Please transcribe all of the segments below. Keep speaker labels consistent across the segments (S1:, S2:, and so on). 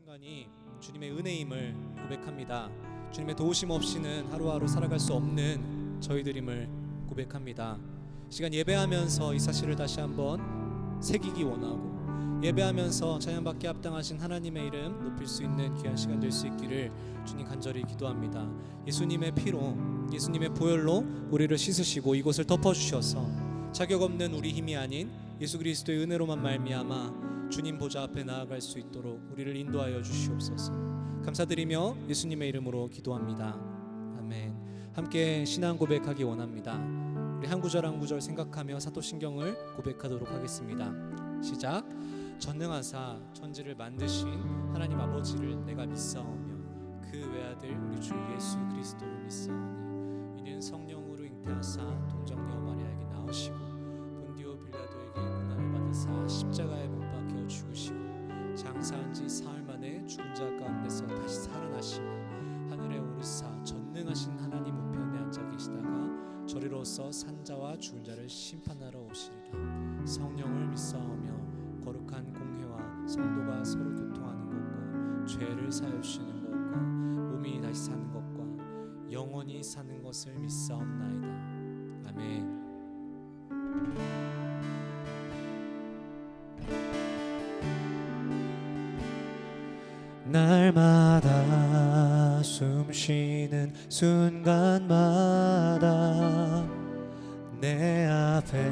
S1: 순간이 주님의 은혜임을 고백합니다. 주님의 도우심 없이는 하루하루 살아갈 수 없는 저희들임을 고백합니다. 시간 예배하면서 이 사실을 다시 한번 새기기 원하고, 예배하면서 찬양받게 합당하신 하나님의 이름 높일 수 있는 귀한 시간 될 수 있기를 주님 간절히 기도합니다. 예수님의 피로, 예수님의 보혈로 우리를 씻으시고 이곳을 덮어주셔서 자격 없는 우리 힘이 아닌 예수 그리스도의 은혜로만 말미암아 주님 보좌 앞에 나아갈 수 있도록 우리를 인도하여 주시옵소서. 감사드리며 예수님의 이름으로 기도합니다. 아멘. 함께 신앙 고백하기 원합니다. 우리 한 구절 한 구절 생각하며 사도신경을 고백하도록 하겠습니다. 시작. 전능하사 천지를 만드신 하나님 아버지를 내가 믿사오며 그 외아들 우리 주 예수 그리스도를 믿사오니 이는 성령으로 잉태하사 동정녀 마리아에게 나오시고 본디오 빌라도에게 고난을 받으사 십자가에 못 박혀 죽으시고 장사한 지 사흘 만에 죽은 자 가운데서 다시 살아나시며 하늘에 오르사 전능하신 하나님 우편에 앉아 계시다가 저리로서 산자와 죽은 자를 심판하러 오시리라. 성령을 믿사오며 거룩한 공회와 성도가 서로 교통하는 것과 죄를 사하여 주시는 것과 몸이 다시 사는 것과 영원히 사는 것을 믿사옵나이다. 아멘. 날마다 숨쉬는 순간마다 내 앞에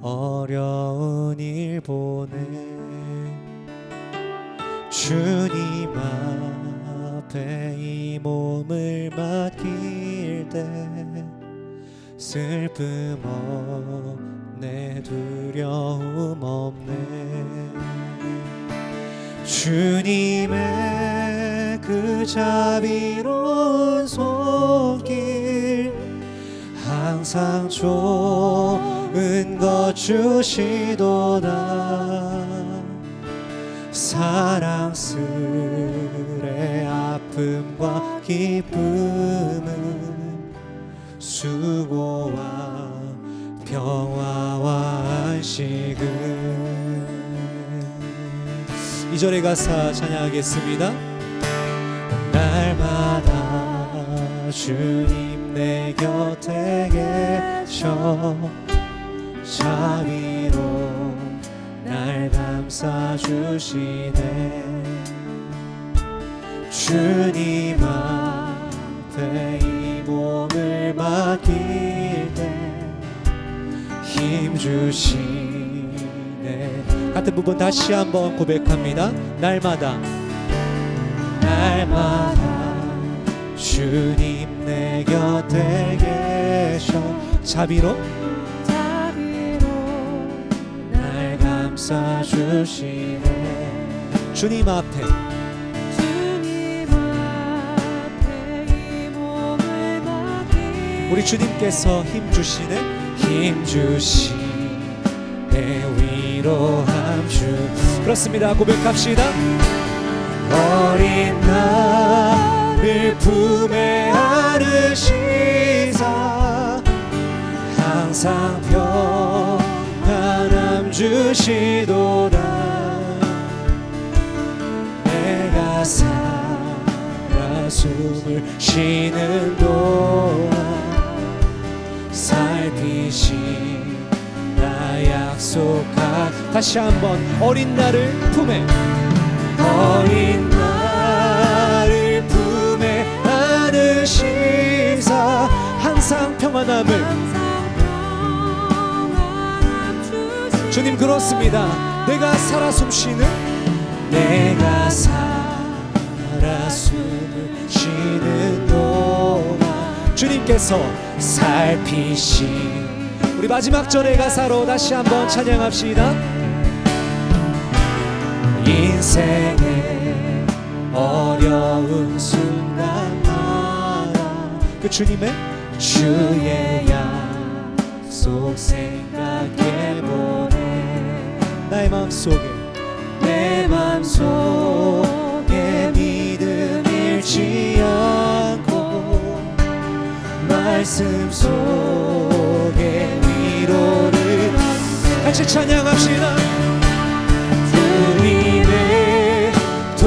S1: 어려운 일 보내 주님 앞에 이 몸을 맡길 때 슬픔 없네 두려움 없네 주님의 그 자비로운 손길 항상 좋은 것 주시도다 사랑스레 아픔과 기쁨은 수고와 평화와 안식은 2절의 가사 찬양하겠습니다. 날마다 주님 내 곁에 계셔 자비로 날 감싸주시네 주님 앞에 이 몸을 맡길 때 힘주시네. 같은 부분 다시 한번 고백합니다. 날마다 주님 내 곁에 계셔 자비로 날 감싸주시네 주님 앞에 이 몸을 맡기네 우리 주님께서 힘주시네 위로함 주 그렇습니다. 고백합시다. 어린 나를 품에 안으시사 항상 평안함 주시도다 내가 살아 숨을 쉬는 동안 살피시 약속한 다시 한번 어린 나를 품에 안으시사 항상 평안함을 주님 그렇습니다. 내가 살아 숨쉬는 숨을 쉬는 동안 주님께서 살피시 우리 마지막 절의 가사로 다시 한번 찬양합시다. 인생의 어려운 순간마다 그 주의 약속 생각해보네 내 맘속에 믿음 잃지 않고 말씀 속에 위로를 같이 찬양합시다. 주님의 도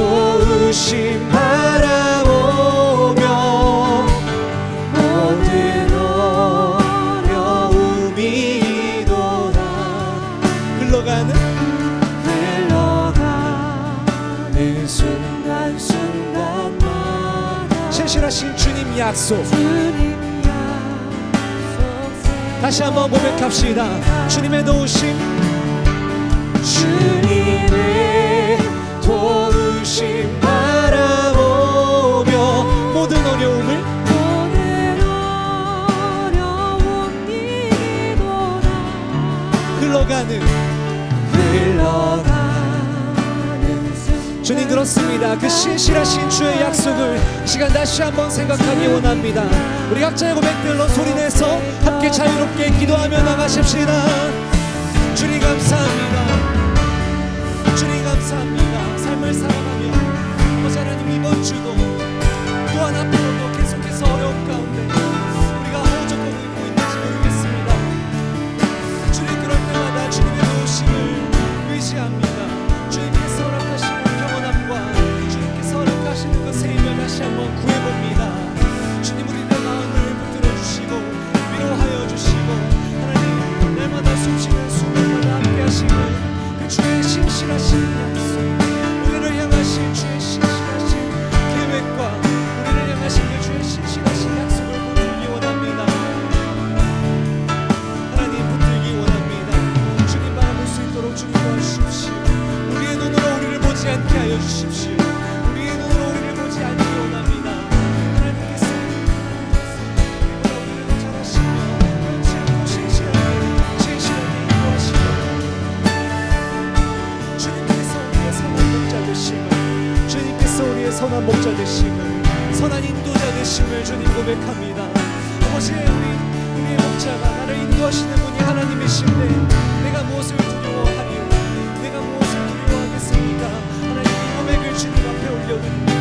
S2: 순간순간마다
S1: 신실하신 주님 약속
S2: 주님 약속
S1: 다시 한번 고백합시다. 주님의 도우심
S2: 주님의
S1: 도우심 바라보며 모든 어려움을
S2: 이기도다
S1: 흘러가는 주님 그렇습니다. 그 신실하신 주의 약속을 이 시간 다시 한번 생각하기 원합니다. 우리 각자의 고백들로 소리내서 함께 자유롭게 기도하며 나가십시다. 주님 감사합니다. 주님 감사합니다. 삶을 살아가며 아버지 하나님 이번 주도 또한 앞으로도 계속해서 어려움 가운데 우리가 허우적거리고 있는지 모르겠습니다. 주님 그럴 때마다 주님의 도우심을 의지합니다. 주님께서 허락하시는 평온함과 주님께서 허락하시는 그 새 힘을 다시 한번 구해봅니다. 주님 우리의 마음을 붙들어 주시고 위로하여 주시고 하나님 날마다 숨쉬는 순간마다 함께 하시는 그 주의 신실하신 약속 우리를 향하신 주의 신실하신 계획과 우리를 향하신 그 주의 신실하신 약속을 붙들기 원합니다. 하나님 붙들기 원합니다. 주님 바라볼 수 있도록 주님 도와주십시오. 우리의 눈으로 우리를 보지 않게 하여 주십시오. 우리의 눈으로 우리를 보지 않기 원합니다. 하나님께서 우리를 잘하시며 그렇지 않고 신실하게 인도하시며 주님께서 우리의 선한 목자 되심을 주님께서 우리의 선한 목자 되심을 선한 인도자 되심을 주님 고백합니다. 아버지 우리의 목자가 나를 인도하시는 분이 하나님이신데 내가 무엇을 두려워하리요 내가 무엇을 두려워하겠습니까? 하나님 이 고백을 주님 앞에 올려드립니다.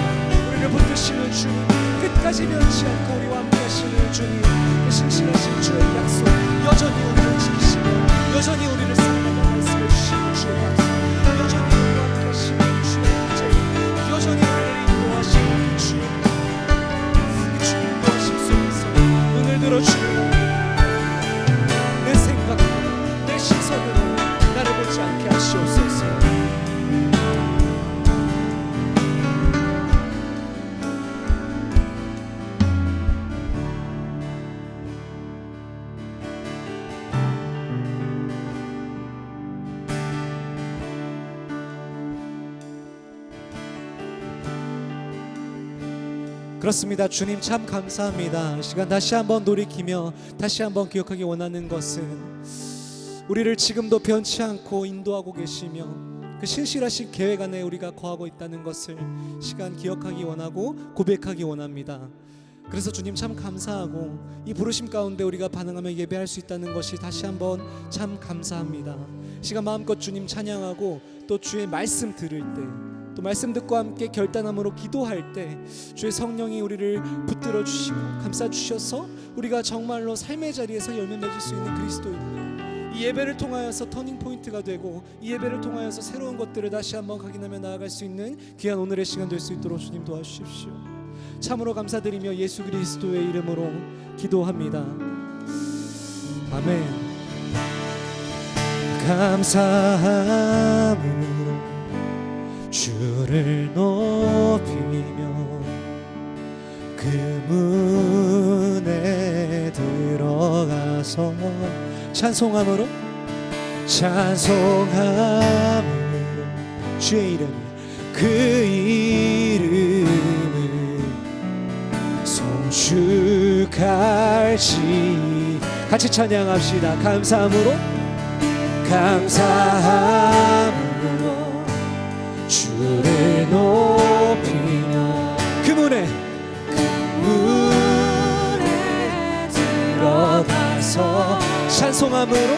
S1: 우리를 붙드시는 주님 끝까지 변치 않고 우리와 함께 하시는 주님 그 신실하신 주의 약속 여전히 우리를 지키시며 여전히 우리를 사랑하며 말씀해 주시는 주의 약속 여전히 우리와 함께 하시는 주의 인재 여전히 우리를 인도하시는 그 주의 그 주의 인도하심 속에서 눈을 들어 주님 내 생각으로 내 시선으로 나를 보지 않게 하시옵소서. 그렇습니다. 주님 참 감사합니다. 이 시간 다시 한번 돌이키며 다시 한번 기억하기 원하는 것은 우리를 지금도 변치 않고 인도하고 계시며 그 신실하신 계획 안에 우리가 거하고 있다는 것을 시간 기억하기 원하고 고백하기 원합니다. 그래서 주님 참 감사하고 이 부르심 가운데 우리가 반응하며 예배할 수 있다는 것이 다시 한번 참 감사합니다. 시간 마음껏 주님 찬양하고 또 주의 말씀 들을 때 또 말씀 듣고 함께 결단함으로 기도할 때 주의 성령이 우리를 붙들어 주시고 감싸 주셔서 우리가 정말로 삶의 자리에서 열매 맺을 수 있는 그리스도인 이 예배를 통하여서 터닝 포인트가 되고 이 예배를 통하여서 새로운 것들을 다시 한번 각인하며 나아갈 수 있는 귀한 오늘의 시간 될 수 있도록 주님 도와주십시오. 참으로 감사드리며 예수 그리스도의 이름으로 기도합니다. 아멘. 감사함으로 주를 높이며 그 문에 들어가서 찬송함으로 주의 이름 그 이름을 송축할지 같이 찬양합시다. 감사함으로 주를 높이며 그 문에 들어가서 찬송함으로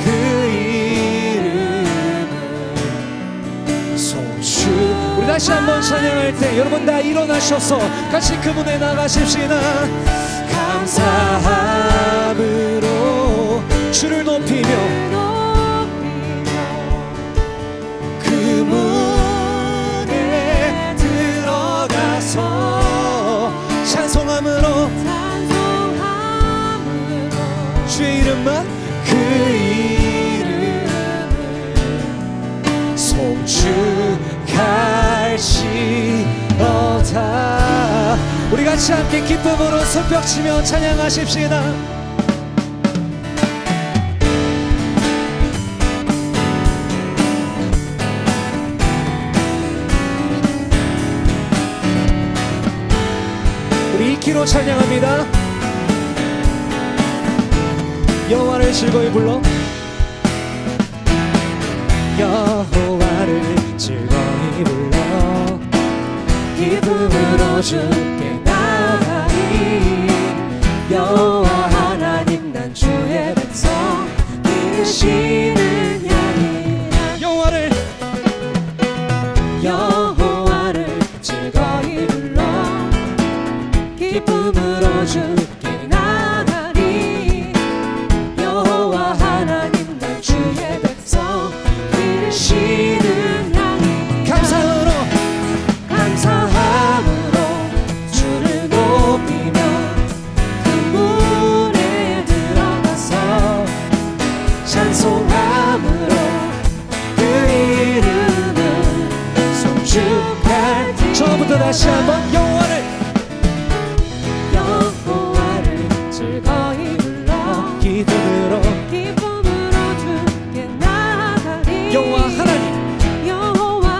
S1: 그 이름을 송축 우리 다시 한번 찬양할 때 여러분 다 일어나셔서 같이 그 문에 나가십시다. 감사함으로 주를 높이며 그 문에 들어가서 찬송함으로 주의 이름만 그 이름 같이 함께 기쁨으로 손뼉치며 찬양하십시다. 우리 이키로 찬양합니다. 여호와를 즐거이 불러. 여호와를 즐거이 불러
S2: 기쁨으로 주께 나가리. 여호와 하나님 난 주의 백성 이르시는 양이라. 여호와를 즐거이 불러 기쁨으로 주께 나가리. 여호와 하나님 난 주의 백성 이르시는 양이라. 감사함으로 주를 높이며 그 문에 들어가서 찬송함으로 그 이름을 송축할지.
S1: 처음부터 다시 한번
S2: 여호와를 즐거이 불러
S1: 기쁨으로
S2: 기쁨으로 주께 나가리.
S1: 여호와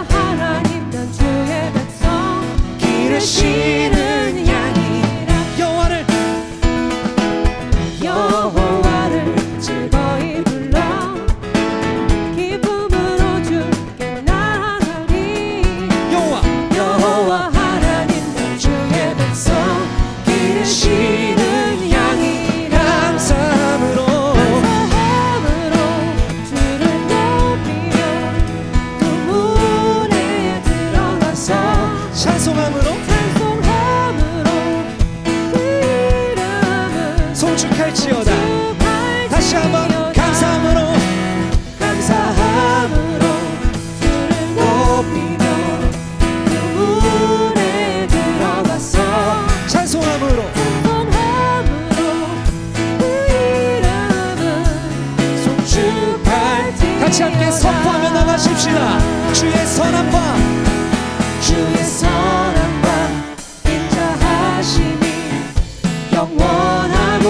S1: 하나님
S2: 난 주의 백성 기르시는 양이라. 여호와를 즐거이 불러 기쁨으로 주께 나가리. 여호와 하나님 난 주의 백성 기르시는 양이라.
S1: 감사함으로
S2: 주를 높이며 그 문에 들어가서
S1: 찬송함으로
S2: 그 이름을
S1: 송축할지어다. 다시 한번 감사함으로
S2: 주를 높이며 그 문에 들어가서
S1: 찬송함으로
S2: 그 이름을 송축할지어다.
S1: 같이 함께 선포하며 나가십시다. 주의 선함과
S2: 인자하심이 영원하고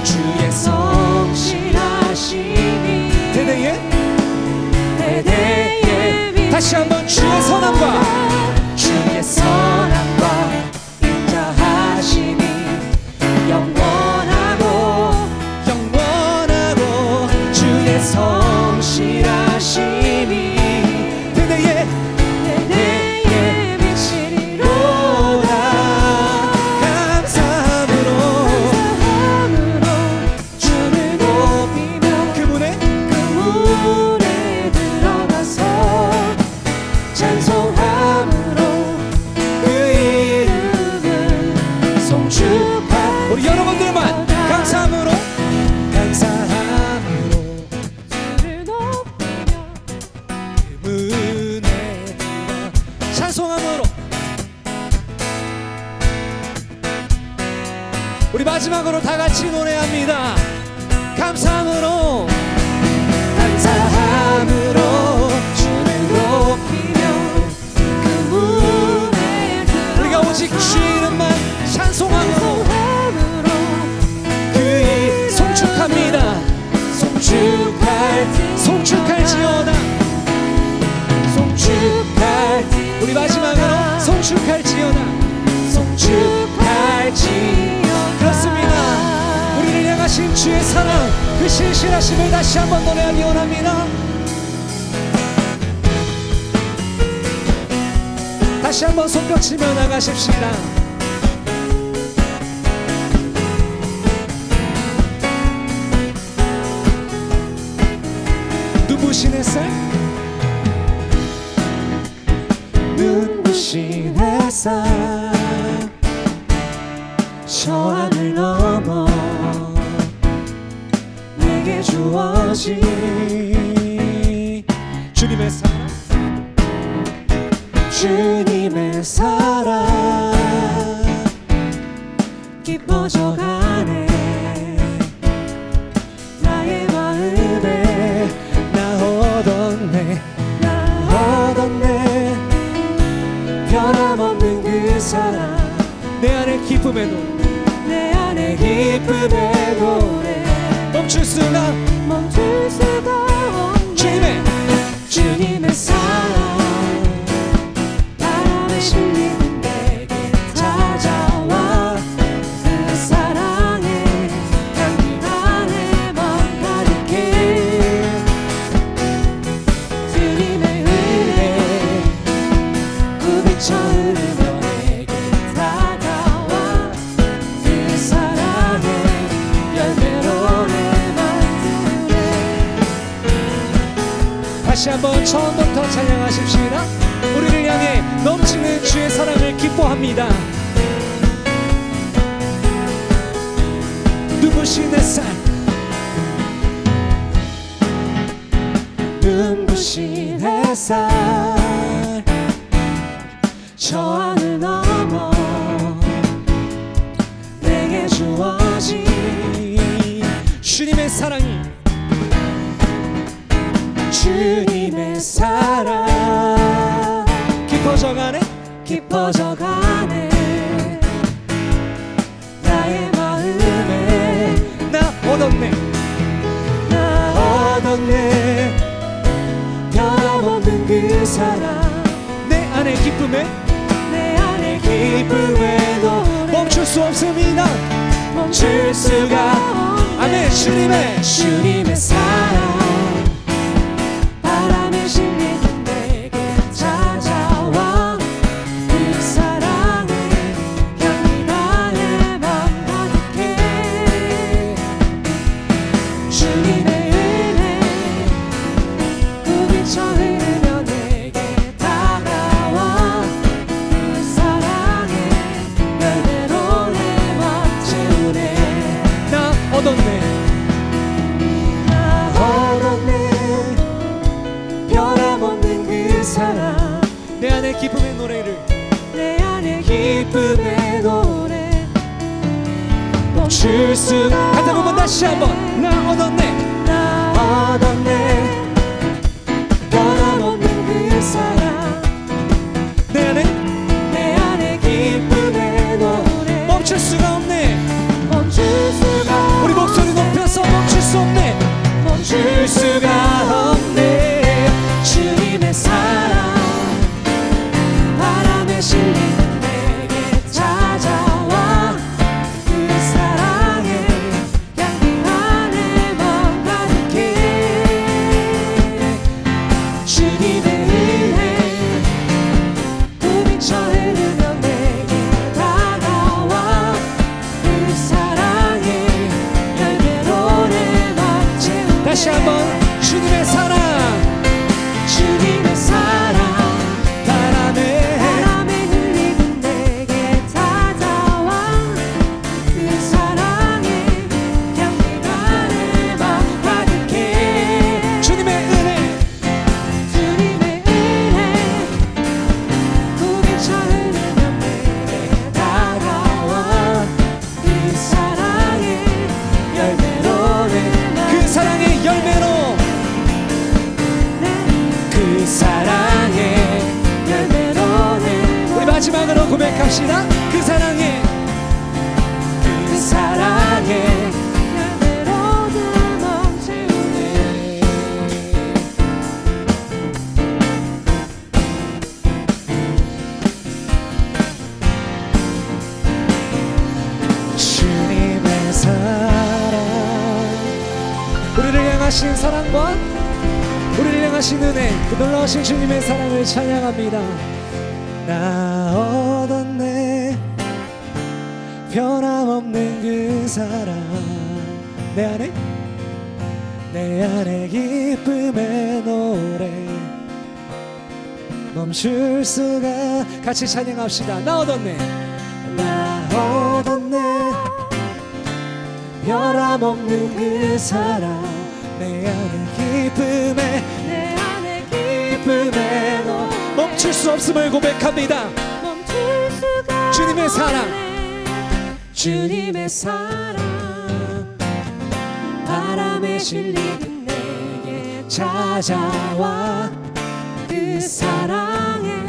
S1: 주의
S2: 성실하심이
S1: 대대에
S2: 대대에
S1: 다시 한번 주의 선함과
S2: 인자하심이 영원하고
S1: 주의
S2: 성실하심이
S1: 대대에
S2: 미치리로다.
S1: 감사함으로
S2: 주를 높이며
S1: 그 문에
S2: 들어가서 찬송함으로 그 이름을 송축할.
S1: 우리 여러분들만 감사함으로
S2: 주를 높이며
S1: 그 문에 들어 찬송함으로 우리 마지막으로 다 같이 노래합니다. 감사함으로
S2: 주를 높이며 그 문에
S1: 우리가 오직 주의 이름만 찬송함으로 그의 송축합니다. 송축할지어다. 우리 마지막으로 송축할지어다. 그렇습니다. 우리를 향하신 주의 사랑, 그 신실하심을 다시 한번 노래하기 원합니다. 다시 한번 손뼉치며 나가십시다. 눈부신 햇살,
S2: 눈부신 햇살 저 하늘 넘어 내게 주어진
S1: 주님의 사랑,
S2: 주님의 사랑 기뻐져가네. 나의 마음에
S1: 나 얻었네
S2: 변함없는
S1: 수가
S2: 멈출 수가 없네. 주님의 사랑 바람에 실리는 내게 찾아와 그 사랑에 향기가 내 맘 가득해. 주님의 은혜 굽이쳐 흐르며 내게 다가와 그 사랑에 열매로 내 만드네.
S1: 다시 한번 처음부터 찬양하십시다. 우리를 향해 넘치는 주의 사랑을 기뻐합니다. 눈부신 햇살
S2: 눈부신 햇살 저 하늘 넘어 내게 주어진
S1: 주님의 사랑이
S2: 주님의 사랑
S1: 깊어져가네
S2: 깊어져가네. 나의 마음에
S1: 나 얻었네
S2: 나 얻었네. 변함없는 그 사랑
S1: 내 안에 기쁨에
S2: 내 안에 기쁨에 노래
S1: 멈출 수 없습니다.
S2: 멈출 수가 없네.
S1: 아멘.
S2: 주님의 사랑 바람에 실리는 내게 찾아와 그 사랑에 향기가 내 맘 가득해. 주님의 은혜 굽이쳐 흐르며 내게 다가와 그 사랑에 열매로 내 맘 채우네.
S1: 나 얻었네
S2: 나 얻었네. 변함없는 그 사랑
S1: 내 안에 기쁨의 노래를
S2: 내 안에 기쁨의 노래 멈출 수가
S1: 하다 보면 다시 한번 나 얻었네
S2: 나 얻었네. 변함없는 그 사랑
S1: 내 안에
S2: 내 안에 기쁨의 노래
S1: 멈출 수가 없네.
S2: 멈출 수가
S1: 우리 목소리 높여서 멈출 수 없네.
S2: 멈출 수가 없네. 주님의 사랑 바람에 실리는 내게 찾아와 그 사랑에 향기가 내 맘 가득해. 주님의 은혜 굽이쳐 흐르며 내게 다가와 그 사랑에 열매로 내 맘 채우네.
S1: 다시 한번 주님의 사랑
S2: 주님의 사랑 바람에 흘리는 내게 찾아와 그 사랑에 향기가 내 맘 가득해.
S1: 주님의 은혜
S2: 주님의 은혜 굽이쳐 흐르며 내게 다가와 그 사랑에 열매로 내 맘
S1: 그 사랑의 열매로
S2: 그 사랑의 열매로 내
S1: 우리 마지막으로 고백합시다. 그 사랑의
S2: 그 사랑의 열매로 내 맘 채우네.
S1: 주님의 사랑 우리를 향하신 사랑과 우리를 향하신 은혜 그 놀라우신 주님의 사랑을 찬양합니다. 나 얻었네 변함없는 그 사랑 내 안에 기쁨의 노래 멈출 수가 같이 찬양합시다. 나 얻었네
S2: 나 얻었네. 변함없는 그 사랑
S1: 내 안에
S2: 내 안에 기쁨의 노래
S1: 멈출 수 없음을 고백합니다.
S2: 멈출 수가
S1: 주님의 사랑
S2: 없네. 주님의 사랑 바람에 실리는 내게 찾아와 그 사랑의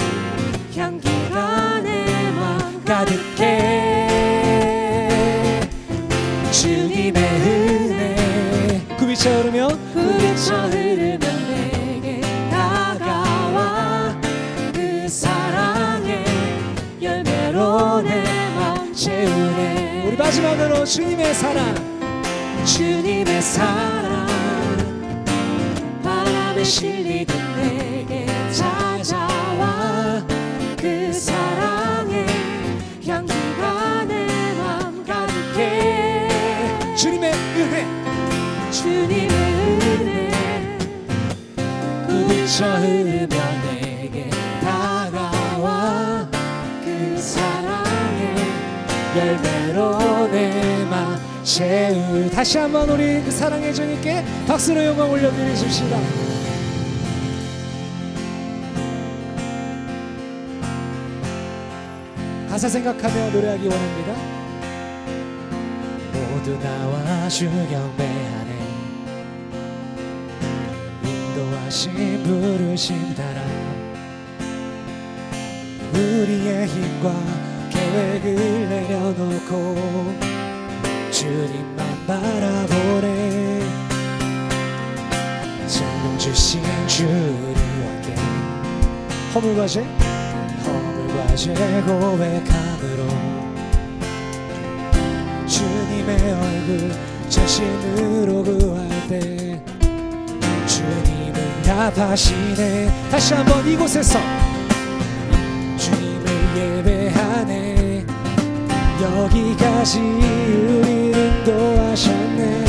S2: 향기가 내 맘 가득해. 주님의 은혜
S1: 위쳐 흐르며
S2: 그 위쳐 흐르며 내게 다가와 그 사랑의 열매로 내 맘 채우네.
S1: 우리 마지막으로 주님의 사랑
S2: 주님의 사랑 바람에 실리듯 내게 찾아와 그 사랑의 향기가 내 맘 가득해.
S1: 주님의 은혜
S2: 주님의 은혜 그 위쳐 흐르며 내게 다가와 그 사랑의 열매로 내 맘
S1: 채울. 다시 한번 우리 그 사랑의 주님께 박수로 영광 올려드리십시다. 가사 생각하며 노래하기 원합니다. 모두 나와 주 경배하네. 인도하신 부르심 따라 우리의 힘과 계획을 내려놓고 주님만 바라보네. 생명 주신 주님 함께 허물과 죄 고백함으로 주님의 얼굴 전심으로 구할 때 주님은 답하시네. 다시 한번 이곳에서 주님을 예배하네. 여기까지 우리를 인도하셨네.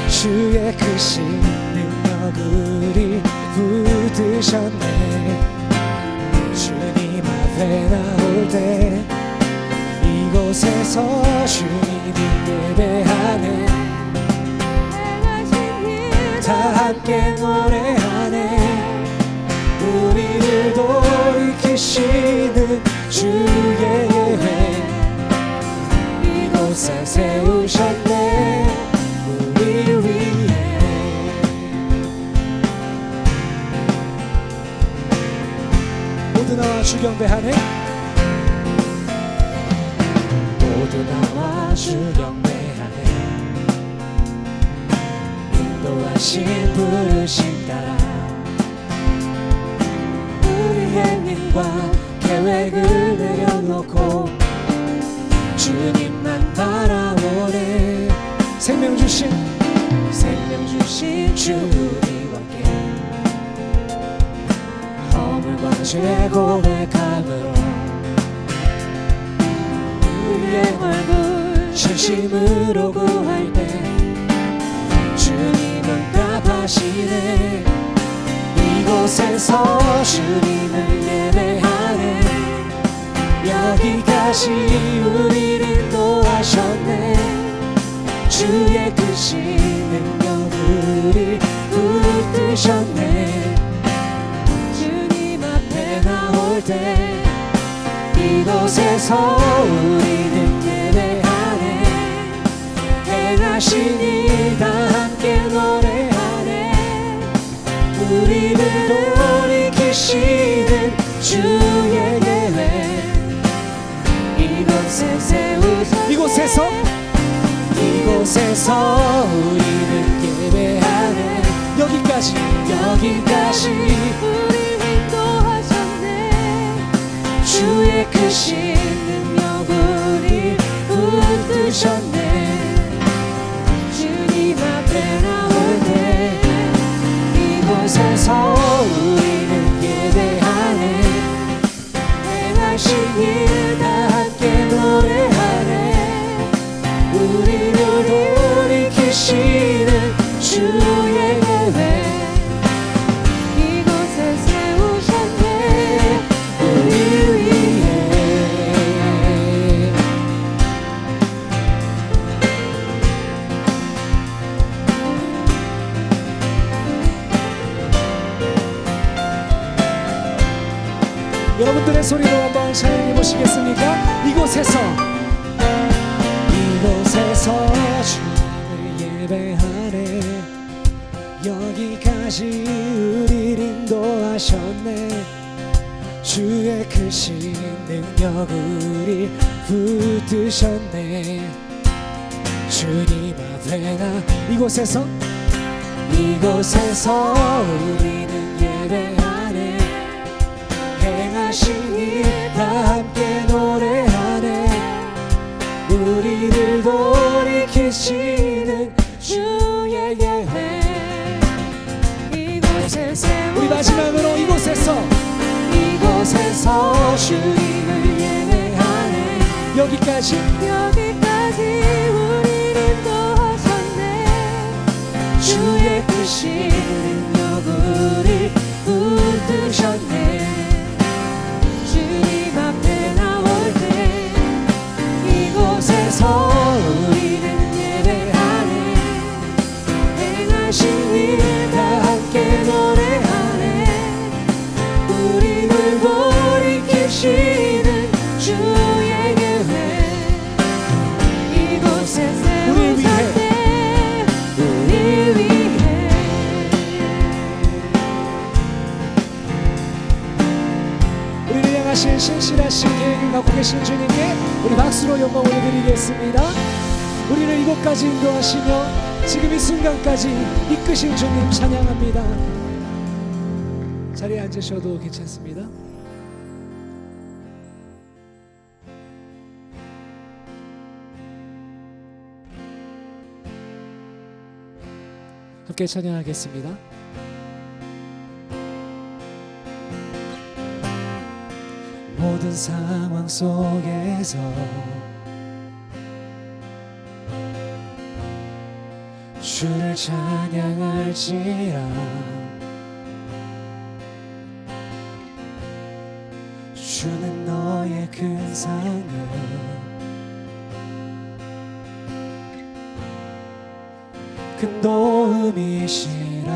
S1: 주의 크신 능력 우리 붙드셨네. 주님 앞에 나올 때 이곳에서 주님을 예배하네. 다 함께 노래하네. 우리를 돌이키시는 주의 예회 이곳에 세우셨네. 우리 위해 모두 나와 주 경배하네. 모두 나와 주 경배하네. 인도하신 부르심 따라 우리의 님과 계획을 내려놓고 주님만 바라보네. 생명 주신 주님과 함께 허물과 죄 고백함으로 우리의 얼굴 진심으로 구할 때 주님은 답하시네. 이곳에서 주님을 예배하네. 여기까지 우리를 인도하셨네. 주의 크신 능력 우리 붙드셨네. 주님 앞에 나올 때 이곳에서 우리는 예배하네. 행하신 일 다 함께 노래하네. 우리를 돌이키시는 주의 예배 이곳에 세우셨네. 이곳에서 우리는 예배하네. 여기까지 우리 인도하셨네. 주의 크신 능력 우리 붙드셨네. 주님 앞에 나올 때 이곳에서 우리는 예배하네. 행하신 일 다 함께 노래하네. 우리를 돌이키시는 주의 예배 이곳에 세우셨네. 우리 위해 여러분들의 소리로 한번 찬양해 보시겠습니까? 이곳에서 주님을 예배하네. 여기까지 우리를 인도하셨네. 주의 크신 능력 우리 붙드셨네. 주님 앞에 나 이곳에서
S2: 이곳에서 우리는 예배하네. 행하신 일 다 함께 노래하네. 우리를 돌이키시는 주의 예배. 이곳에서
S3: 우리 마지막으로 이곳에서
S2: 주님을 예배하네.
S3: 여기까지
S2: 우리를 도하셨네. 주의 크신 능력을 붙드셨네. 주님 앞에 나올 때 이곳에서 우리는 예배하네. 행하신 일 다 함께 노래하네. 우리를 돌이키시는 주의 예배. 이곳에 세우셨네. 우리 위해.
S3: 우리를 향하신 신실하신 계획을 갖고 계신 주님께 우리 박수로 영광 올려드리겠습니다. 우리를 이곳까지 인도하시며 지금 이 순간까지 이끄신 주님 찬양합니다. 자리에 앉으셔도 괜찮습니다. 함께 찬양하겠습니다. 모든 상황 속에서 주를 찬양할지라. 주는 너의 큰 상을 큰 도움이시라.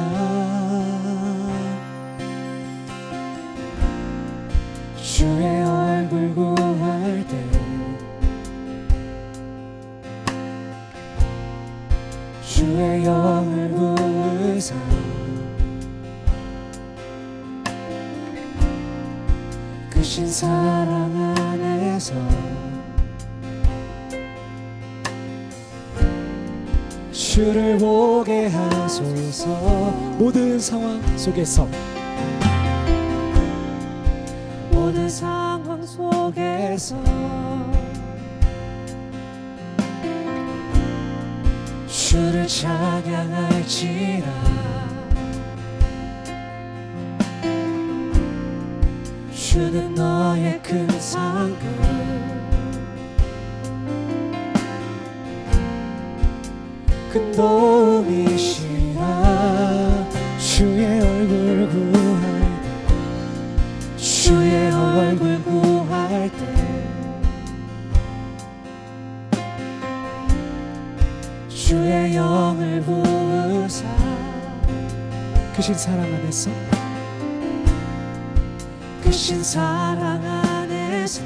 S3: 주의 얼굴 구할 때 주의 영을 부으사 크신 사랑 안에서 주를 보게 하소서. 모든 상황 속에서
S2: 모든 상황 속에서
S3: 주를 찬양할지라.
S2: 주는 너의 큰 상급
S3: 큰 도움이시라. 주의 얼굴 구할 때
S2: 주의 얼굴 구할 때 주의 영을 부으사
S3: 크신 사랑 안에서
S2: 크신 사랑 안에서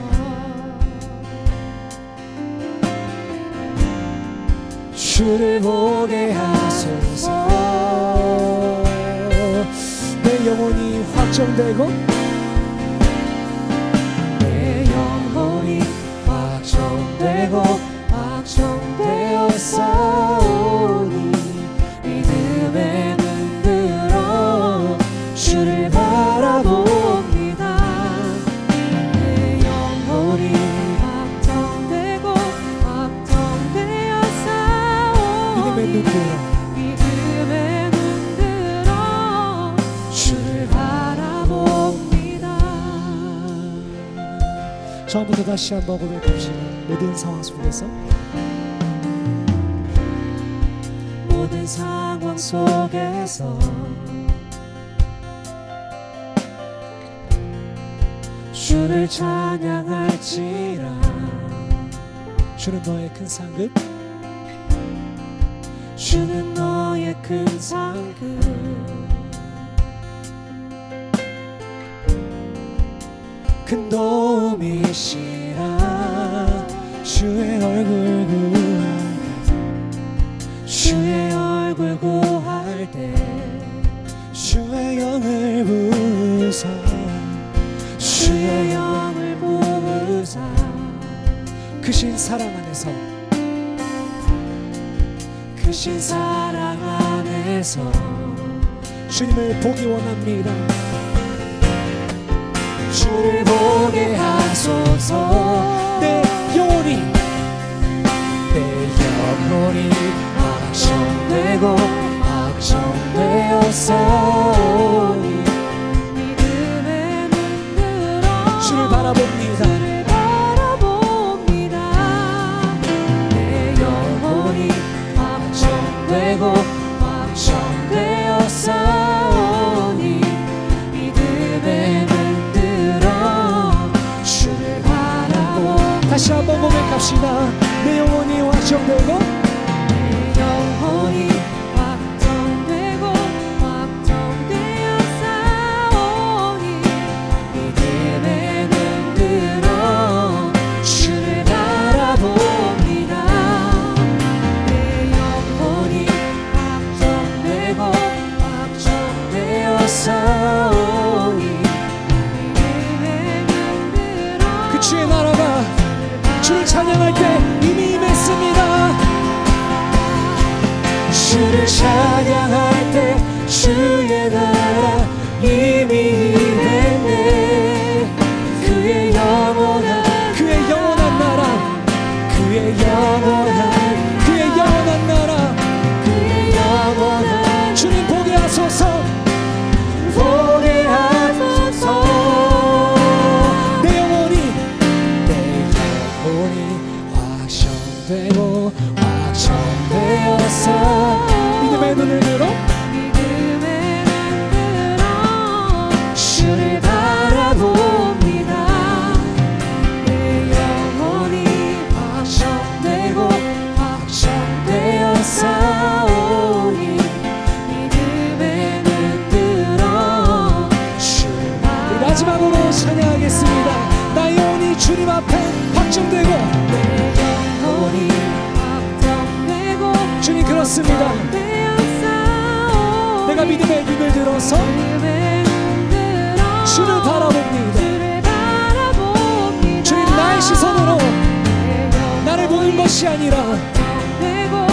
S3: 주를 보게 하소서. 내 영혼이 확정되고
S2: 내 영혼이 확정되고 확정되어 싸우니 믿음의 눈 들어 주를 바라봅니다. 내 영혼이 확정되고 확정되어 싸우니
S3: 믿음의 눈 들어
S2: 믿음의 눈 들어 주를 바라봅니다.
S3: 처음부터 다시 한번 고백합시다. 모든 상황 속에서
S2: 모든 상황 속에서 주를 찬양할지라.
S3: 주는 너의 큰 상급
S2: 주는 너의 큰 상급
S3: 큰 도움이시라. 주의 얼굴 구할 때
S2: 주의 얼굴 구할 때
S3: 주의 영을 부으사
S2: 주의 영을 부으사
S3: 크신 사랑 안에서
S2: 크신 사랑 안에서
S3: 주님을 보기 원합니다.
S2: 주를 보게 하소서.
S3: 내 영혼이
S2: 확정되고 확정되었사오니 믿음의 눈 들어
S3: 주를 바라봅니다.
S2: 주를 바라봅니다. 내 영혼이 확정되고 확정되었사오니 믿음의 눈 들어 주를 바라봅니다.
S3: 다시 한번 고백합시다. 내 영혼이 확정되고
S2: 내 영혼이 확정되고 확정되었사오니 믿음의 눈 들어 주를 바라봅니다. 내 영혼이 확정되고 확정되었사오니 믿음의 눈 들어
S3: 그 주의 나라가 주를 찬양할 때 이미 임했습니다.
S2: 주를 찬양할 때 주의 나라 이미 임했네. 그의 영원한
S3: 나라 그의 영원한 나라
S2: 그의 영원한
S3: 주님 보게 하소서.
S2: 보게 하소서.
S3: 내 영혼이
S2: 확정되고 확정되었어.
S3: 믿음의 눈을 들어
S2: 믿음의 눈 들어 주를 바라봅니다. 내 영혼이 확정되고 확정되었사오니 믿음의 눈 들어 주를
S3: 우리 마지막으로 찬양하겠습니다. 나의 영혼이 주님 앞에 확정되고
S2: 내 영혼이 확정되고
S3: 주님 그렇습니다.
S2: 되었사오니
S3: 내가 믿음의 눈을 들어서
S2: 믿음의 눈 들어
S3: 주를 바라봅니다.
S2: 주를 바라봅니다.
S3: 주님 나의 시선으로
S2: 내 영혼이
S3: 나를 보는 것이 아니라
S2: 확정되고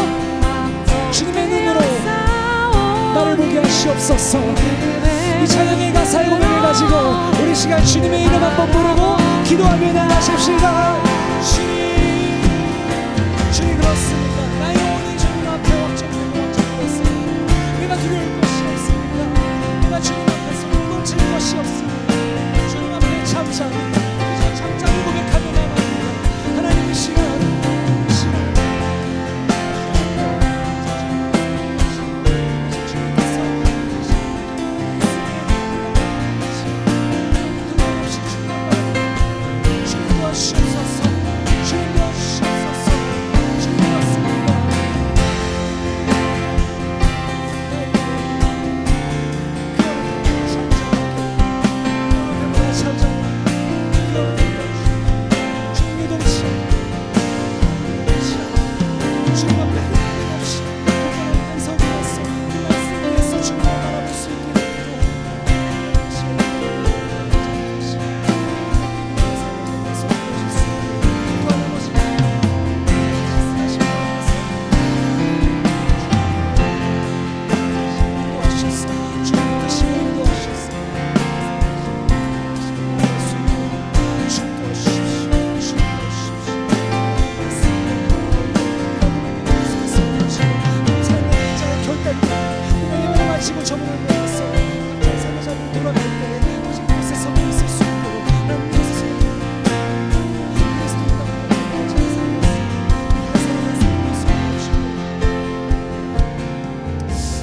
S3: 주님의 눈으로
S2: 확정되었사오니
S3: 나를 보게 하시옵소서.
S2: 믿음의
S3: 이 찬양의 가사의 고백을 가지고 우리 시간 주님의 이름 한번 부르고 기도하며 나가십시다. 주님 그렇습니다. 나의 영혼이 주님 앞에 확정되고 확정되었습니다. 내가 두려울 것이 없습니다. 내가 주님 앞에서 요동칠 것이 없습니다. 주님 앞에 잠잠히 그저 잠잠히 고백하며 나갑니다. 하나님 이 시간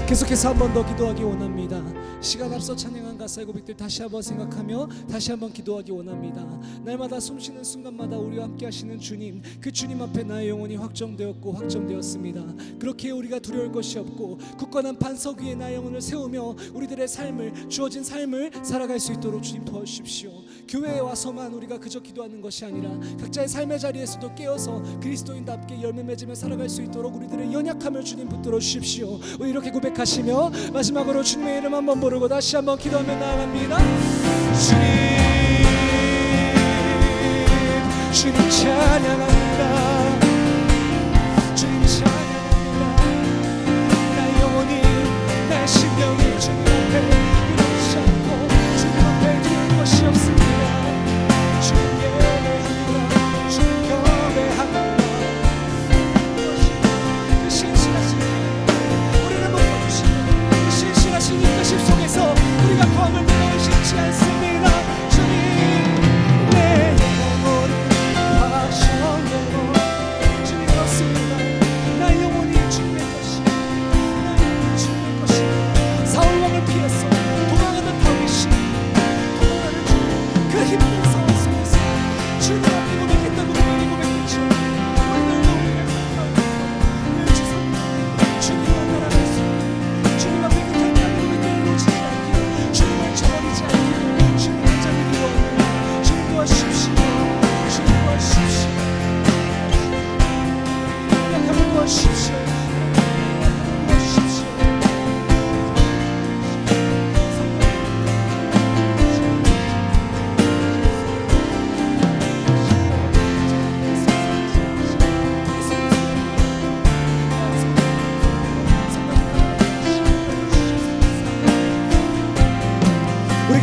S3: 계속해서 한 번 더 기도하기 원합니다. 시간 앞서 찬양한 가사의 고백들 다시 한번 생각하며 다시 한번 기도하기 원합니다. 날마다 숨쉬는 순간마다 우리와 함께 하시는 주님, 그 주님 앞에 나의 영혼이 확정되었고 확정되었습니다. 그렇게 우리가 두려울 것이 없고 굳건한 반석 위에 나의 영혼을 세우며 우리들의 삶을, 주어진 삶을 살아갈 수 있도록 주님 도와주십시오. 교회에 와서만 우리가 그저 기도하는 것이 아니라 각자의 삶의 자리에서도 깨어서 그리스도인답게 열매 맺으며 살아갈 수 있도록 우리들의 연약함을 주님 붙들어 주십시오. 우리 이렇게 고백하시며 마지막으로 주님의 이름 한번 부르고 다시 한번 기도하며 나아갑니다. 주님 찬양합니다. 주님 찬양합니다. 나의 영혼이 나의 심령이 주님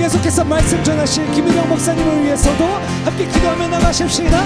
S3: 계속해서 말씀 전하실 김일영 목사님을 위해서도 함께 기도하며 나가십시다.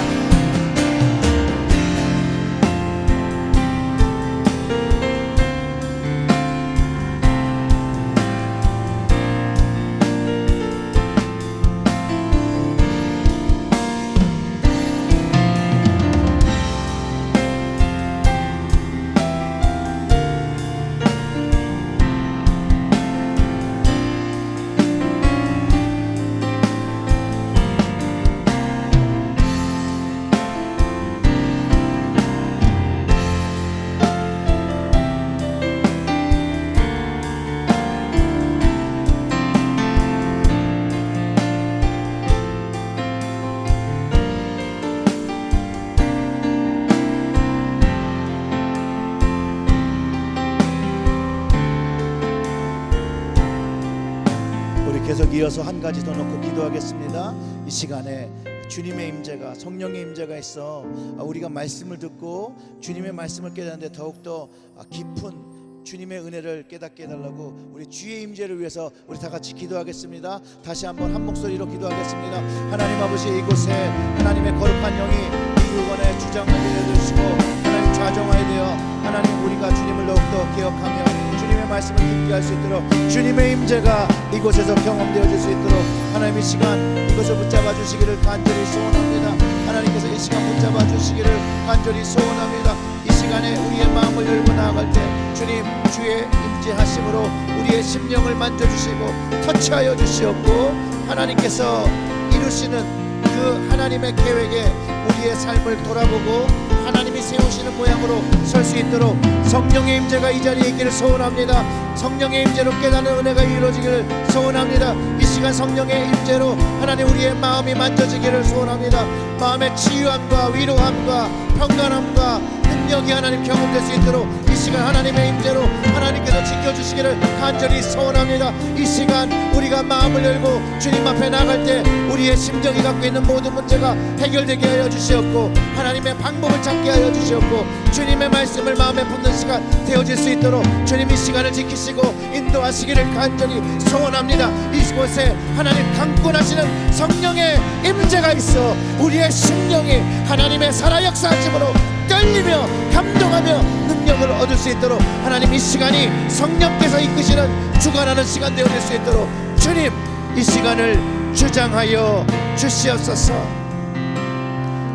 S4: 계속 이어서 한 가지 더 넣고 기도하겠습니다. 이 시간에 주님의 임재가, 성령의 임재가 있어 우리가 말씀을 듣고 주님의 말씀을 깨닫는데 더욱더 깊은 주님의 은혜를 깨닫게 해달라고 우리 주의 임재를 위해서 우리 다 같이 기도하겠습니다. 다시 한번 한 목소리로 기도하겠습니다. 하나님 아버지, 이곳에 하나님의 거룩한 영이 이 물건에 주장하게 되시고 하나님 좌정하게 되어 하나님 우리가 주님을 더욱더 기억하며 주님의 말씀을 깊게 할 수 있도록 주님의 임재가 이곳에서 경험되어질 수 있도록 하나님 이 시간 이것을 붙잡아 주시기를 간절히 소원합니다. 하나님께서 이 시간 붙잡아 주시기를 간절히 소원합니다. 이 시간에 우리의 마음을 열고 나아갈 때 주님 주의 임재하심으로 우리의 심령을 만져주시고 터치하여 주시옵고 하나님께서 이루시는 그 하나님의 계획에 우리의 삶을 돌아보고 하나님이 세우시는 모양으로 설 수 있도록 성령의 임재가 이 자리에 있기를 소원합니다. 성령의 임재로 깨닫는 은혜가 이루어지기를 소원합니다. 이 시간 성령의 임재로 하나님 우리의 마음이 만져지기를 소원합니다. 마음의 치유함과 위로함과 평강함과 능력이 하나님 경험될 수 있도록 이 시간 하나님의 임재로 하나님께서 지켜주시기를 간절히 소원합니다. 이 시간 우리가 마음을 열고 주님 앞에 나갈 때 우리의 심정이 갖고 있는 모든 문제가 해결되게 하여 주시옵고 하나님의 방법을 찾게 하여 주시옵고 주님의 말씀을 마음에 품는 시간 되어질 수 있도록 주님 이 시간을 지키시고 인도하시기를 간절히 소원합니다. 이곳에 하나님 강권하시는 성령의 임재가 있어 우리의 심령이 하나님의 살아 역사하심으로 떨리며 감동하며 능력을 얻을 수 있도록 하나님 이 시간이 성령께서 이끄시는 주관하는 시간 되어질 수 있도록 주님 이 시간을 주장하여 주시옵소서.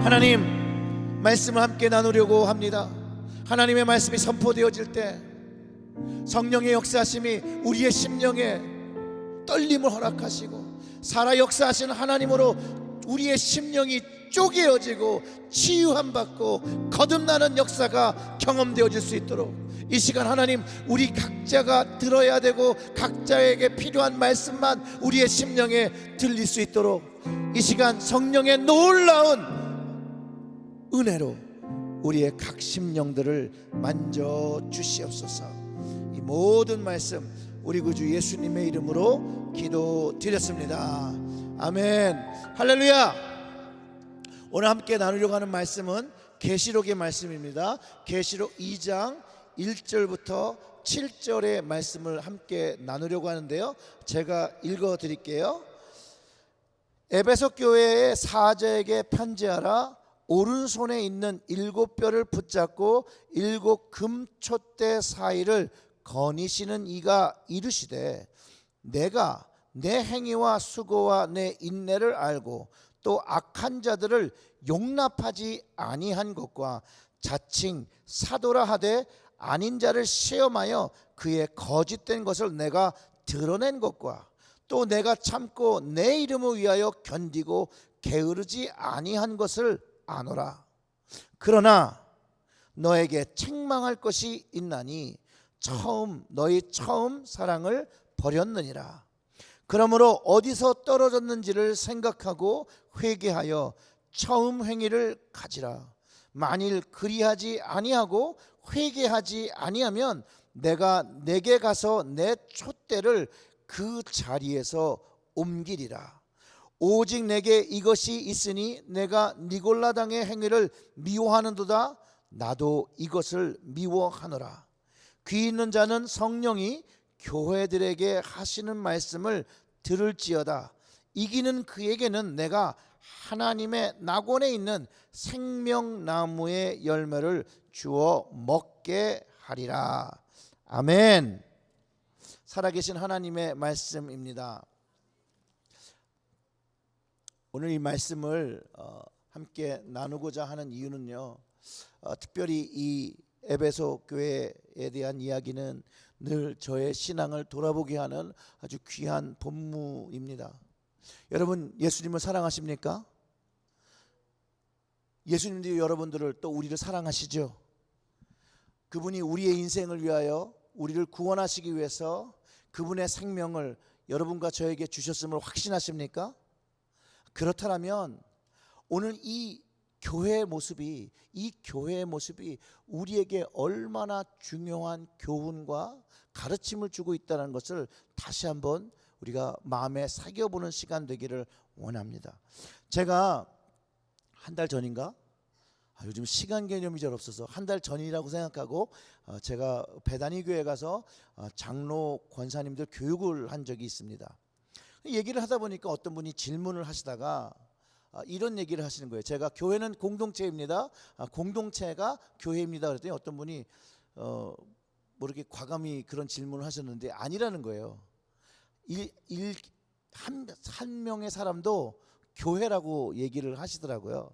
S4: 하나님 말씀을 함께 나누려고 합니다. 하나님의 말씀이 선포되어질 때 성령의 역사하심이 우리의 심령에 떨림을 허락하시고 살아 역사하시는 하나님으로 우리의 심령이 쪼개어지고 치유함 받고 거듭나는 역사가 경험되어질 수 있도록 이 시간 하나님 우리 각자가 들어야 되고 각자에게 필요한 말씀만 우리의 심령에 들릴 수 있도록 이 시간 성령의 놀라운 은혜로 우리의 각 심령들을 만져 주시옵소서. 이 모든 말씀 우리 구주 예수님의 이름으로 기도드렸습니다. 아멘. 할렐루야. 오늘 함께 나누려고 하는 말씀은 계시록의 말씀입니다. 계시록 2장 1절부터 7절의 말씀을 함께 나누려고 하는데요, 제가 읽어 드릴게요. 에베소 교회의 사제에게 편지하라. 오른손에 있는 7뼈를 붙잡고 7 금촛대 사이를 거니시는 이가 이르시되 내가 내 행위와 수고와 내 인내를 알고 또 악한 자들을 용납하지 아니한 것과 자칭 사도라 하되 아닌 자를 시험하여 그의 거짓된 것을 내가 드러낸 것과 또 내가 참고 내 이름을 위하여 견디고 게으르지 아니한 것을 아노라. 그러나 너에게 책망할 것이 있나니 너희 처음 사랑을 버렸느니라. 그러므로 어디서 떨어졌는지를 생각하고 회개하여 처음 행위를 가지라. 만일 그리하지 아니하고 회개하지 아니하면 내가 내게 가서 내 촛대를 그 자리에서 옮기리라. 오직 내게 이것이 있으니 내가 니골라당의 행위를 미워하는도다. 나도 이것을 미워하노라. 귀 있는 자는 성령이 교회들에게 하시는 말씀을 들을지어다. 이기는 그에게는 내가 하나님의 낙원에 있는 생명나무의 열매를 주어 먹게 하리라. 아멘. 살아계신 하나님의 말씀입니다. 오늘 이 말씀을 함께 나누고자 하는 이유는요, 특별히 이 에베소 교회에 대한 이야기는 늘 저의 신앙을 돌아보게 하는 아주 귀한 본무입니다. 여러분, 예수님을 사랑하십니까? 예수님도 여러분들을, 또 우리를 사랑하시죠. 그분이 우리의 인생을 위하여, 우리를 구원하시기 위해서 그분의 생명을 여러분과 저에게 주셨음을 확신하십니까? 그렇다면 오늘 이 교회의 모습이 우리에게 얼마나 중요한 교훈과 가르침을 주고 있다는 것을 다시 한번 우리가 마음에 새겨보는 시간 되기를 원합니다. 제가 한 달 전인가? 요즘 시간 개념이 잘 없어서 한 달 전이라고 생각하고 제가 베다니 교회 가서 장로 권사님들 교육을 한 적이 있습니다. 얘기를 하다 보니까 어떤 분이 질문을 하시다가 이런 얘기를 하시는 거예요. 제가 교회는 공동체입니다. 공동체가 교회입니다. 그랬더니 어떤 분이 뭐 이렇게 과감히 그런 질문을 하셨는데 아니라는 거예요. 한 명의 사람도 교회라고 얘기를 하시더라고요.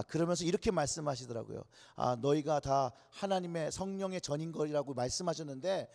S4: 그러면서 이렇게 말씀하시더라고요. 너희가 다 하나님의 성령의 전인 거라고 말씀하셨는데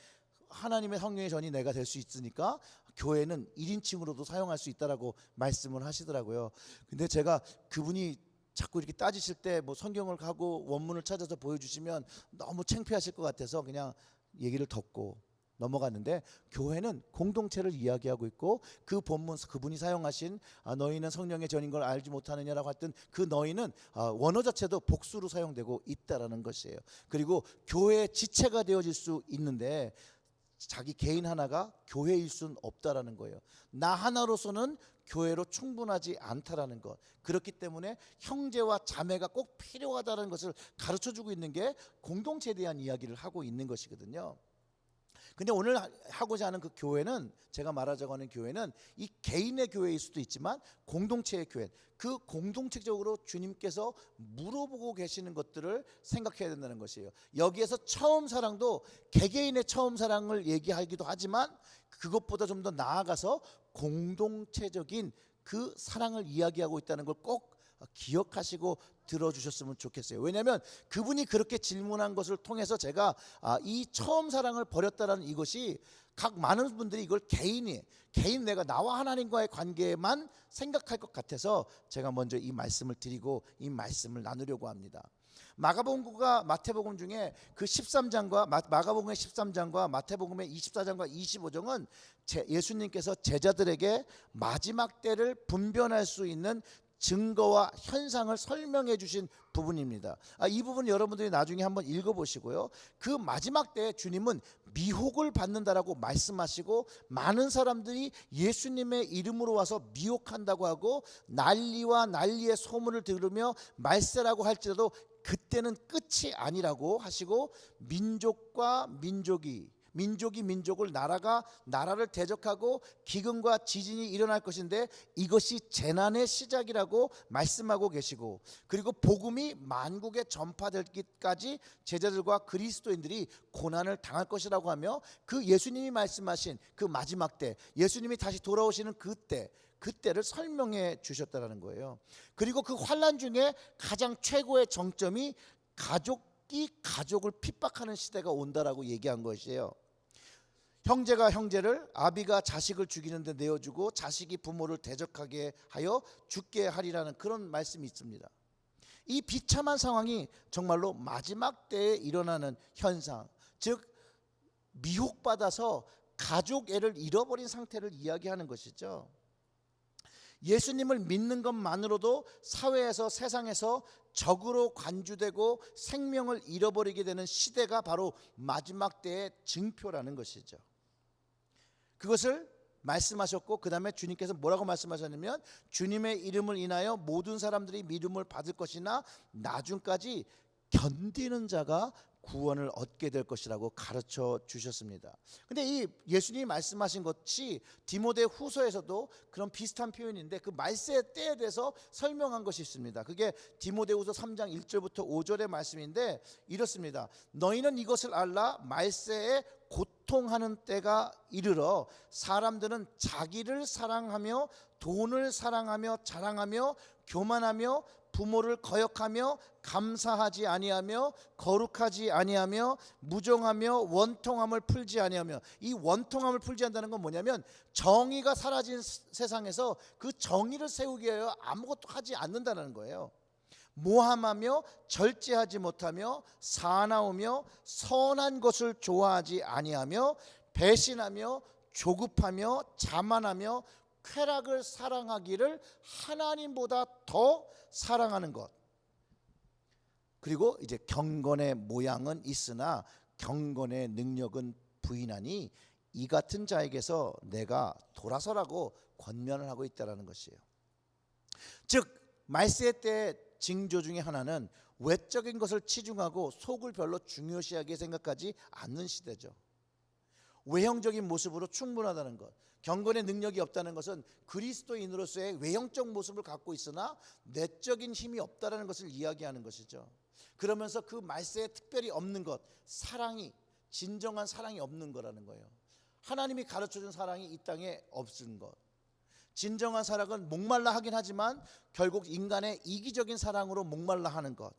S4: 하나님의 성령의 전이 내가 될 수 있으니까 교회는 1인칭으로도 사용할 수 있다라고 말씀을 하시더라고요. 근데 제가 그분이 자꾸 이렇게 따지실 때 뭐 성경을 가고 원문을 찾아서 보여주시면 너무 창피하실 것 같아서 그냥 얘기를 덮고 넘어갔는데, 교회는 공동체를 이야기하고 있고 그 본문 그분이 사용하신 너희는 성령의 전인 걸 알지 못하느냐라고 했던 그 너희는 원어 자체도 복수로 사용되고 있다라는 것이에요. 그리고 교회의 지체가 되어질 수 있는데 자기 개인 하나가 교회일 수는 없다라는 거예요. 나 하나로서는 교회로 충분하지 않다라는 것. 그렇기 때문에 형제와 자매가 꼭 필요하다는 것을 가르쳐주고 있는 게 공동체에 대한 이야기를 하고 있는 것이거든요. 근데 오늘 하고자 하는 그 교회는, 제가 말하자고 하는 교회는 이 개인의 교회일 수도 있지만 공동체의 교회, 그 공동체적으로 주님께서 물어보고 계시는 것들을 생각해야 된다는 것이에요. 여기에서 처음 사랑도 개개인의 처음 사랑을 얘기하기도 하지만 그것보다 좀 더 나아가서 공동체적인 그 사랑을 이야기하고 있다는 걸 꼭 기억하시고 들어주셨으면 좋겠어요. 왜냐하면 그분이 그렇게 질문한 것을 통해서 제가 이 처음 사랑을 버렸다라는 이것이 각 많은 분들이 이걸 개인 내가 나와 하나님과의 관계만 생각할 것 같아서 제가 먼저 이 말씀을 드리고 이 말씀을 나누려고 합니다. 마가복음과 마태복음 중에 그 13장과 마가복음의 13장과 마태복음의 24장과 25장은 예수님께서 제자들에게 마지막 때를 분별할 수 있는 증거와 현상을 설명해 주신 부분입니다. 이 부분 여러분들이 나중에 한번 읽어보시고요. 그 마지막 때에 주님은 미혹을 받는다라고 말씀하시고 많은 사람들이 예수님의 이름으로 와서 미혹한다고 하고 난리와 난리의 소문을 들으며 말세라고 할지라도 그때는 끝이 아니라고 하시고 민족과 민족이 민족을 나라가 나라를 대적하고 기근과 지진이 일어날 것인데 이것이 재난의 시작이라고 말씀하고 계시고, 그리고 복음이 만국에 전파되기까지 제자들과 그리스도인들이 고난을 당할 것이라고 하며 그 예수님이 말씀하신 그 마지막 때, 예수님이 다시 돌아오시는 그때를 설명해 주셨다는 거예요. 그리고 그 환난 중에 가장 최고의 정점이 가족이 가족을 핍박하는 시대가 온다라고 얘기한 것이에요. 형제가 형제를, 아비가 자식을 죽이는데 내어주고 자식이 부모를 대적하게 하여 죽게 하리라는 그런 말씀이 있습니다. 이 비참한 상황이 정말로 마지막 때에 일어나는 현상, 즉 미혹받아서 가족 애를 잃어버린 상태를 이야기하는 것이죠. 예수님을 믿는 것만으로도 사회에서, 세상에서 적으로 관주되고 생명을 잃어버리게 되는 시대가 바로 마지막 때의 징표라는 것이죠. 그것을 말씀하셨고, 그 다음에 주님께서 뭐라고 말씀하셨냐면 주님의 이름을 인하여 모든 사람들이 믿음을 받을 것이나 나중까지 견디는 자가 구원을 얻게 될 것이라고 가르쳐 주셨습니다. 근데 이 예수님이 말씀하신 것이 디모데 후서에서도 그런 비슷한 표현인데 그 말세의 때에 대해서 설명한 것이 있습니다. 그게 디모데후서 3장 1절부터 5절의 말씀인데 이렇습니다. 너희는 이것을 알라. 말세에 고통하는 때가 이르러 사람들은 자기를 사랑하며 돈을 사랑하며 자랑하며 교만하며 부모를 거역하며 감사하지 아니하며 거룩하지 아니하며 무정하며 원통함을 풀지 아니하며, 이 원통함을 풀지 않는다는 건 뭐냐면 정의가 사라진 세상에서 그 정의를 세우기 위하여 아무것도 하지 않는다는 거예요. 모함하며 절제하지 못하며 사나우며 선한 것을 좋아하지 아니하며 배신하며 조급하며 자만하며 쾌락을 사랑하기를 하나님보다 더 사랑하는 것. 그리고 이제 경건의 모양은 있으나 경건의 능력은 부인하니 이 같은 자에게서 내가 돌아서라고 권면을 하고 있다는 것이에요. 즉 말세 때 징조 중에 하나는 외적인 것을 치중하고 속을 별로 중요시하게 생각하지 않는 시대죠. 외형적인 모습으로 충분하다는 것, 경건의 능력이 없다는 것은 그리스도인으로서의 외형적 모습을 갖고 있으나 내적인 힘이 없다는 것을 이야기하는 것이죠. 그러면서 그 말세에 특별히 없는 것, 사랑이, 진정한 사랑이 없는 거라는 거예요. 하나님이 가르쳐준 사랑이 이 땅에 없은 것. 진정한 사랑은 목말라 하긴 하지만 결국 인간의 이기적인 사랑으로 목말라 하는 것.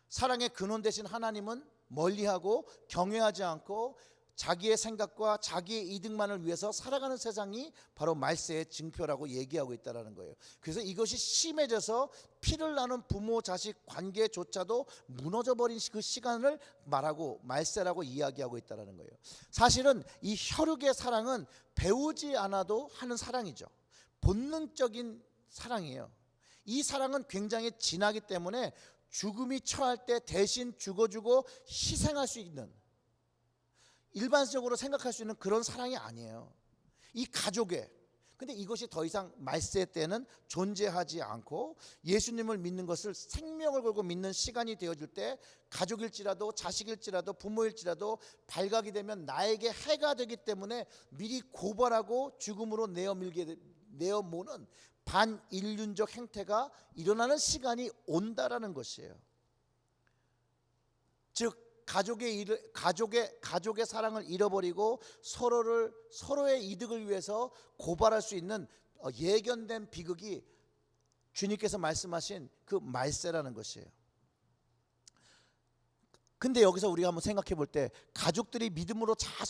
S4: 사랑의 근원 되신 하나님은 멀리하고 경외하지 않고 자기의 생각과 자기의 이득만을 위해서 살아가는 세상이 바로 말세의 징표라고 얘기하고 있다는 거예요. 그래서 이것이 심해져서 피를 나눈 부모 자식 관계조차도 무너져버린 그 시간을 말하고 말세라고 이야기하고 있다는 거예요. 사실은 이 혈육의 사랑은 배우지 않아도 하는 사랑이죠. 본능적인 사랑이에요. 이 사랑은 굉장히 진하기 때문에 죽음이 처할 때 대신 죽어주고 희생할 수 있는, 일반적으로 생각할 수 있는 그런 사랑이 아니에요. 이 가족의, 근데 이것이 더 이상 말세 때는 존재하지 않고 예수님을 믿는 것을 생명을 걸고 믿는 시간이 되어질 때 가족일지라도 자식일지라도 부모일지라도 발각이 되면 나에게 해가 되기 때문에 미리 고발하고 죽음으로 내어모는 반인륜적 행태가 일어나는 시간이 온다라는 것이에요. 즉 가족의 사랑을 잃어버리고 서로의 이득을 위해서 고발할 수 있는 예견된 비극이 주님께서 말씀하신 그 말세라는 것이에요. 근데 여기서 우리가 한번 생각해 볼 때 가족들이 믿음으로 잘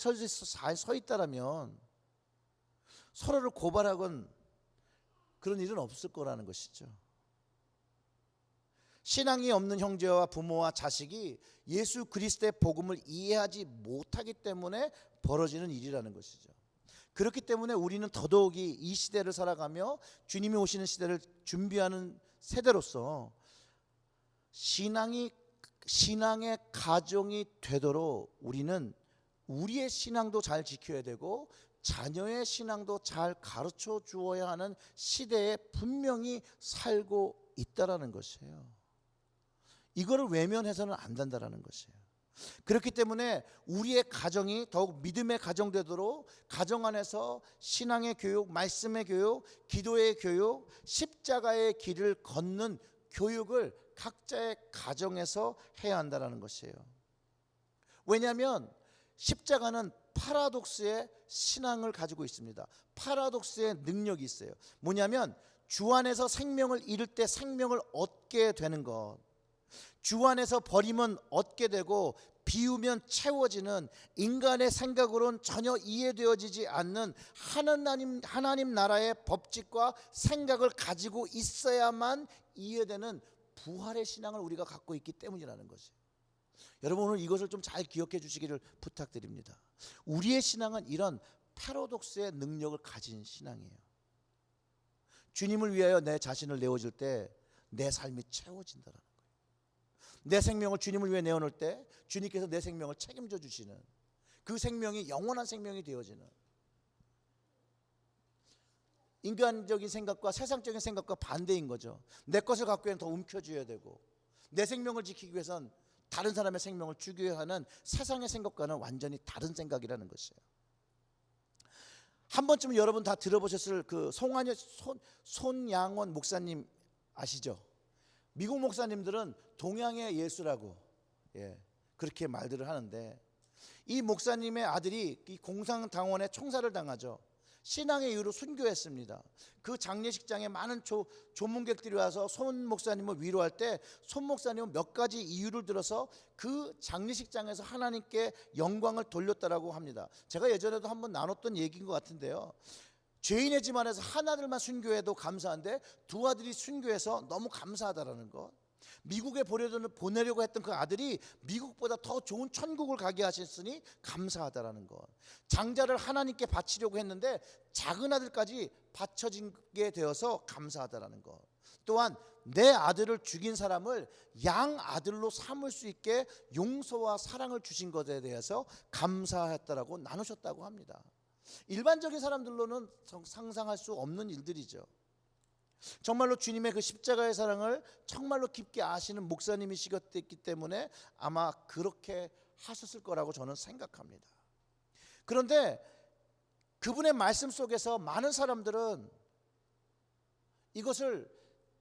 S4: 서 있다라면 서로를 고발하건 그런 일은 없을 거라는 것이죠. 신앙이 없는 형제와 부모와 자식이 예수 그리스도의 복음을 이해하지 못하기 때문에 벌어지는 일이라는 것이죠. 그렇기 때문에 우리는 더더욱이 이 시대를 살아가며 주님이 오시는 시대를 준비하는 세대로서 신앙의 가정이 되도록 우리는 우리의 신앙도 잘 지켜야 되고 자녀의 신앙도 잘 가르쳐 주어야 하는 시대에 분명히 살고 있다라는 것이에요. 이거를 외면해서는 안 된다라는 것이에요. 그렇기 때문에 우리의 가정이 더욱 믿음의 가정 되도록 가정 안에서 신앙의 교육, 말씀의 교육, 기도의 교육, 십자가의 길을 걷는 교육을 각자의 가정에서 해야 한다는 것이에요. 왜냐하면 십자가는 파라독스의 신앙을 가지고 있습니다. 파라독스의 능력이 있어요. 뭐냐면 주 안에서 생명을 잃을 때 생명을 얻게 되는 것, 주 안에서 버리면 얻게 되고 비우면 채워지는, 인간의 생각으로는 전혀 이해되어지지 않는 하나님 나라의 법칙과 생각을 가지고 있어야만 이해되는 부활의 신앙을 우리가 갖고 있기 때문이라는 것이에요. 여러분 오늘 이것을 좀 잘 기억해 주시기를 부탁드립니다. 우리의 신앙은 이런 패러독스의 능력을 가진 신앙이에요. 주님을 위하여 내 자신을 내어줄 때 내 삶이 채워진다는 거예요. 내 생명을 주님을 위해 내어놓을 때 주님께서 내 생명을 책임져 주시는, 그 생명이 영원한 생명이 되어지는, 인간적인 생각과 세상적인 생각과 반대인 거죠. 내 것을 갖기 위해서는 더 움켜쥐어야 되고 내 생명을 지키기 위해서는 다른 사람의 생명을 죽여야 하는 세상의 생각과는 완전히 다른 생각이라는 것이에요. 한 번쯤 여러분 다 들어보셨을 그 손양원 목사님 아시죠? 미국 목사님들은 동양의 예수라고 그렇게 말들을 하는데, 이 목사님의 아들이 이 공산당원의 총살을 당하죠. 신앙의 이유로 순교했습니다. 그 장례식장에 많은 조문객들이 와서 손 목사님을 위로할 때 손 목사님은 몇 가지 이유를 들어서 그 장례식장에서 하나님께 영광을 돌렸다라고 합니다. 제가 예전에도 한번 나눴던 얘기인 것 같은데요, 죄인의 집안에서 하나들만 순교해도 감사한데 두 아들이 순교해서 너무 감사하다라는 것, 미국에 보내려고 했던 그 아들이 미국보다 더 좋은 천국을 가게 하셨으니 감사하다라는 것, 장자를 하나님께 바치려고 했는데 작은 아들까지 바쳐지게 되어서 감사하다라는 것, 또한 내 아들을 죽인 사람을 양 아들로 삼을 수 있게 용서와 사랑을 주신 것에 대해서 감사했다라고 나누셨다고 합니다. 일반적인 사람들로는 상상할 수 없는 일들이죠. 정말로 주님의 그 십자가의 사랑을 정말로 깊게 아시는 목사님이시기 때문에 아마 그렇게 하셨을 거라고 저는 생각합니다. 그런데 그분의 말씀 속에서 많은 사람들은 이것을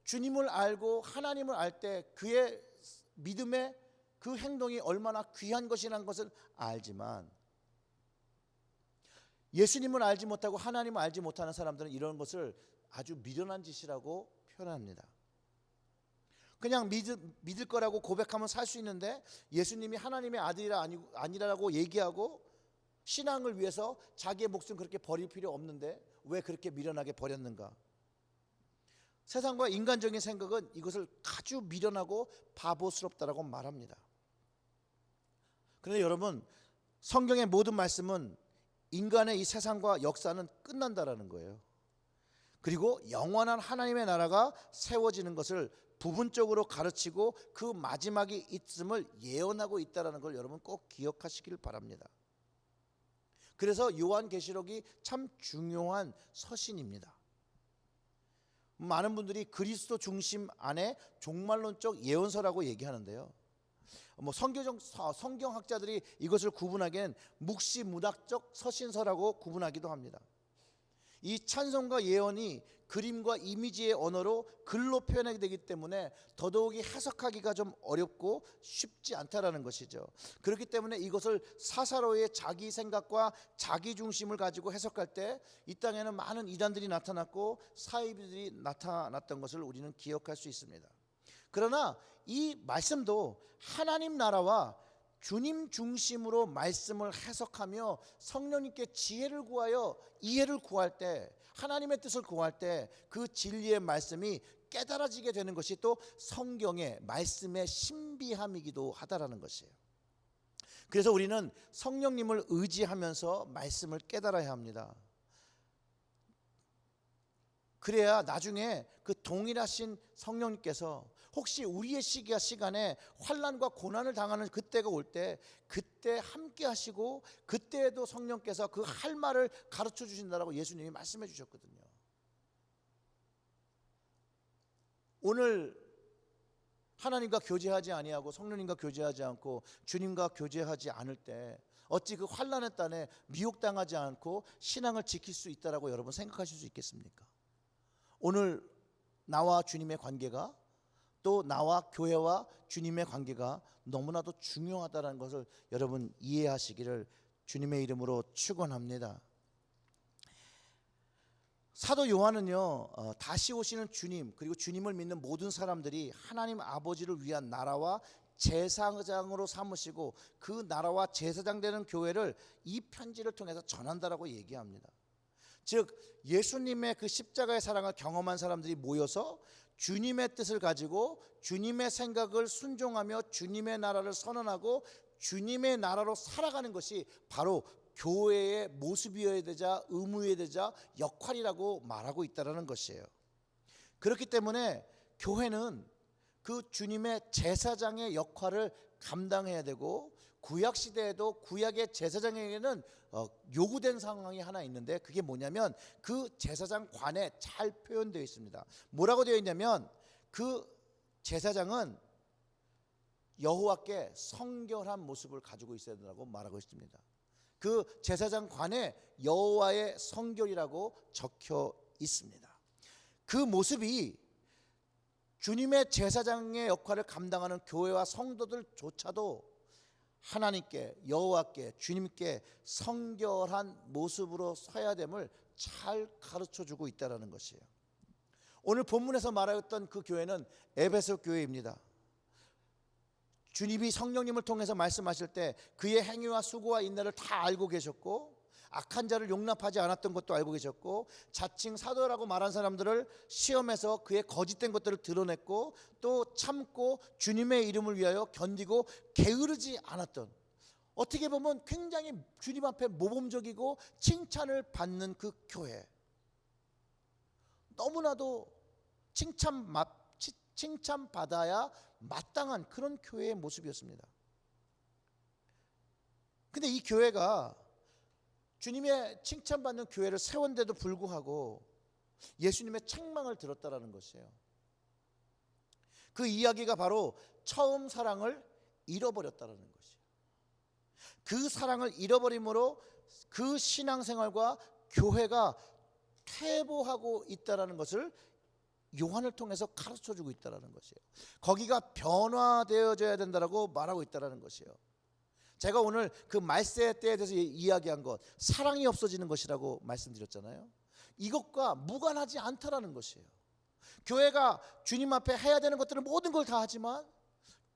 S4: 주님을 알고 하나님을 알 때 그의 믿음의 그 행동이 얼마나 귀한 것이라는 것을 알지만, 예수님을 알지 못하고 하나님을 알지 못하는 사람들은 이런 것을 아주 미련한 짓이라고 표현합니다. 그냥 믿을 거라고 고백하면 살 수 있는데 예수님이 하나님의 아니라고 얘기하고 신앙을 위해서 자기의 목숨 그렇게 버릴 필요 없는데 왜 그렇게 미련하게 버렸는가? 세상과 인간적인 생각은 이것을 아주 미련하고 바보스럽다라고 말합니다. 그런데 여러분, 성경의 모든 말씀은 인간의 이 세상과 역사는 끝난다라는 거예요. 그리고 영원한 하나님의 나라가 세워지는 것을 부분적으로 가르치고 그 마지막이 있음을 예언하고 있다는 걸 여러분 꼭 기억하시길 바랍니다. 그래서 요한계시록이 참 중요한 서신입니다. 많은 분들이 그리스도 중심 안에 종말론적 예언서라고 얘기하는데요, 성경학자들이 이것을 구분하기엔 묵시문학적 서신서라고 구분하기도 합니다. 이 찬송과 예언이 그림과 이미지의 언어로 글로 표현하게 되기 때문에 더더욱이 해석하기가 좀 어렵고 쉽지 않다라는 것이죠. 그렇기 때문에 이것을 사사로이의 자기 생각과 자기 중심을 가지고 해석할 때 이 땅에는 많은 이단들이 나타났고 사이비들이 나타났던 것을 우리는 기억할 수 있습니다. 그러나 이 말씀도 하나님 나라와 주님 중심으로 말씀을 해석하며 성령님께 지혜를 구하여 이해를 구할 때, 하나님의 뜻을 구할 때 그 진리의 말씀이 깨달아지게 되는 것이 또 성경의 말씀의 신비함이기도 하다라는 것이에요. 그래서 우리는 성령님을 의지하면서 말씀을 깨달아야 합니다. 그래야 나중에 그 동일하신 성령님께서 혹시 우리의 시간에 환난과 고난을 당하는 그때가 올 때 그때 함께 하시고 그때에도 성령께서 그 할 말을 가르쳐 주신다라고 예수님이 말씀해 주셨거든요. 오늘 하나님과 교제하지 아니하고 성령님과 교제하지 않고 주님과 교제하지 않을 때 어찌 그 환난의 땅에 미혹당하지 않고 신앙을 지킬 수 있다라고 여러분 생각하실 수 있겠습니까? 오늘 나와 주님의 관계가, 또 나와 교회와 주님의 관계가 너무나도 중요하다는 것을 여러분 이해하시기를 주님의 이름으로 축원합니다. 사도 요한은요, 다시 오시는 주님 그리고 주님을 믿는 모든 사람들이 하나님 아버지를 위한 나라와 제사장으로 삼으시고 그 나라와 제사장 되는 교회를 이 편지를 통해서 전한다라고 얘기합니다. 즉 예수님의 그 십자가의 사랑을 경험한 사람들이 모여서 주님의 뜻을 가지고 주님의 생각을 순종하며 주님의 나라를 선언하고 주님의 나라로 살아가는 것이 바로 교회의 모습이어야 되자 의무여야 되자 역할이라고 말하고 있다는 것이에요. 그렇기 때문에 교회는 그 주님의 제사장의 역할을 감당해야 되고, 구약 시대에도 구약의 제사장에게는 요구된 상황이 하나 있는데 그게 뭐냐면 그 제사장 관에 잘 표현되어 있습니다. 뭐라고 되어 있냐면 그 제사장은 여호와께 성결한 모습을 가지고 있어야 된다고 말하고 있습니다. 그 제사장 관에 여호와의 성결이라고 적혀 있습니다. 그 모습이 주님의 제사장의 역할을 감당하는 교회와 성도들조차도 하나님께, 여호와께, 주님께 성결한 모습으로 서야 됨을 잘 가르쳐주고 있다는 것이에요. 오늘 본문에서 말하였던 그 교회는 에베소 교회입니다. 주님이 성령님을 통해서 말씀하실 때 그의 행위와 수고와 인내를 다 알고 계셨고, 악한 자를 용납하지 않았던 것도 알고 계셨고, 자칭 사도라고 말한 사람들을 시험해서 그의 거짓된 것들을 드러냈고, 또 참고 주님의 이름을 위하여 견디고 게으르지 않았던, 어떻게 보면 굉장히 주님 앞에 모범적이고 칭찬을 받는 그 교회, 너무나도 칭찬받아야 마땅한 그런 교회의 모습이었습니다. 근데 이 교회가 주님의 칭찬받는 교회를 세웠는데도 불구하고 예수님의 책망을 들었다라는 것이에요. 그 이야기가 바로 처음 사랑을 잃어버렸다라는 것이에요. 그 사랑을 잃어버림으로 그 신앙생활과 교회가 퇴보하고 있다라는 것을 요한을 통해서 가르쳐주고 있다라는 것이에요. 거기가 변화되어져야 된다라고 말하고 있다라는 것이에요. 제가 오늘 그 말세 때에 대해서 이야기한 것, 사랑이 없어지는 것이라고 말씀드렸잖아요. 이것과 무관하지 않다라는 것이에요. 교회가 주님 앞에 해야 되는 것들을 모든 걸 다 하지만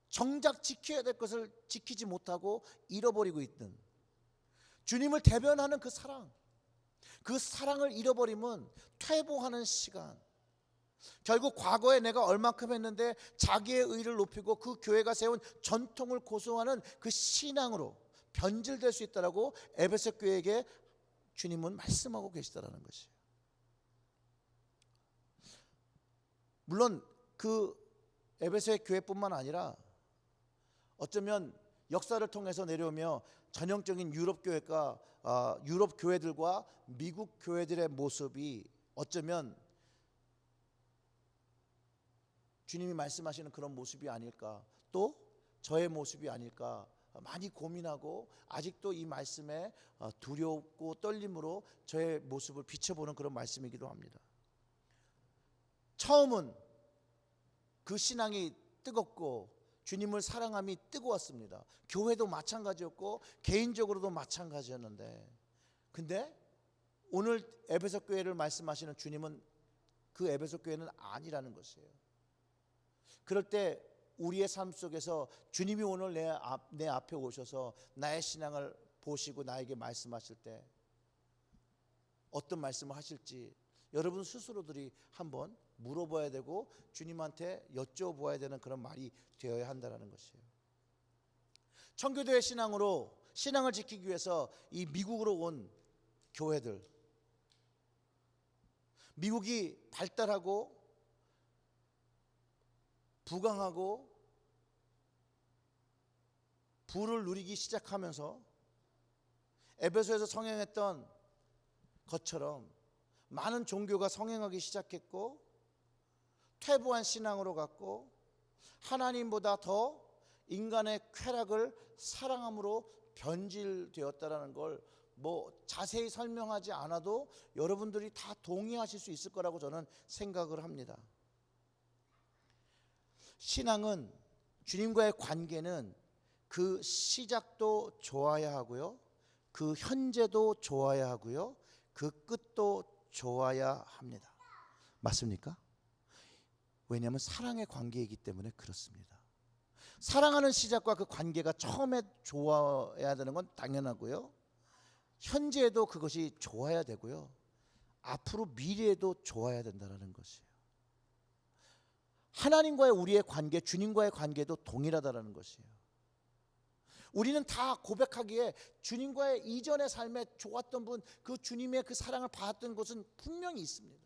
S4: 정작 지켜야 될 것을 지키지 못하고 잃어버리고 있는, 주님을 대변하는 그 사랑을 잃어버리면 퇴보하는 시간, 결국 과거에 내가 얼만큼 했는데 자기의 의를 높이고 그 교회가 세운 전통을 고수하는 그 신앙으로 변질될 수 있다라고 에베소 교회에게 주님은 말씀하고 계시다라는 것이에요. 물론 그 에베소의 교회뿐만 아니라 어쩌면 역사를 통해서 내려오며 전형적인 유럽 교회들과 미국 교회들의 모습이 어쩌면 주님이 말씀하시는 그런 모습이 아닐까, 또 저의 모습이 아닐까 많이 고민하고 아직도 이 말씀에 두렵고 떨림으로 저의 모습을 비춰보는 그런 말씀이기도 합니다. 처음은 그 신앙이 뜨겁고 주님을 사랑함이 뜨거웠습니다. 교회도 마찬가지였고 개인적으로도 마찬가지였는데, 근데 오늘 에베소 교회를 말씀하시는 주님은 그 에베소 교회는 아니라는 것이에요. 그럴 때 우리의 삶 속에서 주님이 오늘 내 앞에 오셔서 나의 신앙을 보시고 나에게 말씀하실 때 어떤 말씀을 하실지 여러분 스스로들이 한번 물어봐야 되고 주님한테 여쭤보아야 되는 그런 말이 되어야 한다는 것이에요. 청교도의 신앙을 지키기 위해서 이 미국으로 온 교회들, 미국이 발달하고 부강하고 부를 누리기 시작하면서 에베소에서 성행했던 것처럼 많은 종교가 성행하기 시작했고 퇴보한 신앙으로 갔고 하나님보다 더 인간의 쾌락을 사랑함으로 변질되었다라는 걸 자세히 설명하지 않아도 여러분들이 다 동의하실 수 있을 거라고 저는 생각을 합니다. 신앙은, 주님과의 관계는 그 시작도 좋아야 하고요, 그 현재도 좋아야 하고요, 그 끝도 좋아야 합니다. 맞습니까? 왜냐하면 사랑의 관계이기 때문에 그렇습니다. 사랑하는 시작과 그 관계가 처음에 좋아야 되는 건 당연하고요, 현재에도 그것이 좋아야 되고요, 앞으로 미래에도 좋아야 된다는 것이에요. 하나님과의 우리의 관계, 주님과의 관계도 동일하다는 것이에요. 우리는 다 고백하기에 주님과의 이전의 삶에 좋았던 분, 그 주님의 그 사랑을 받았던 것은 분명히 있습니다.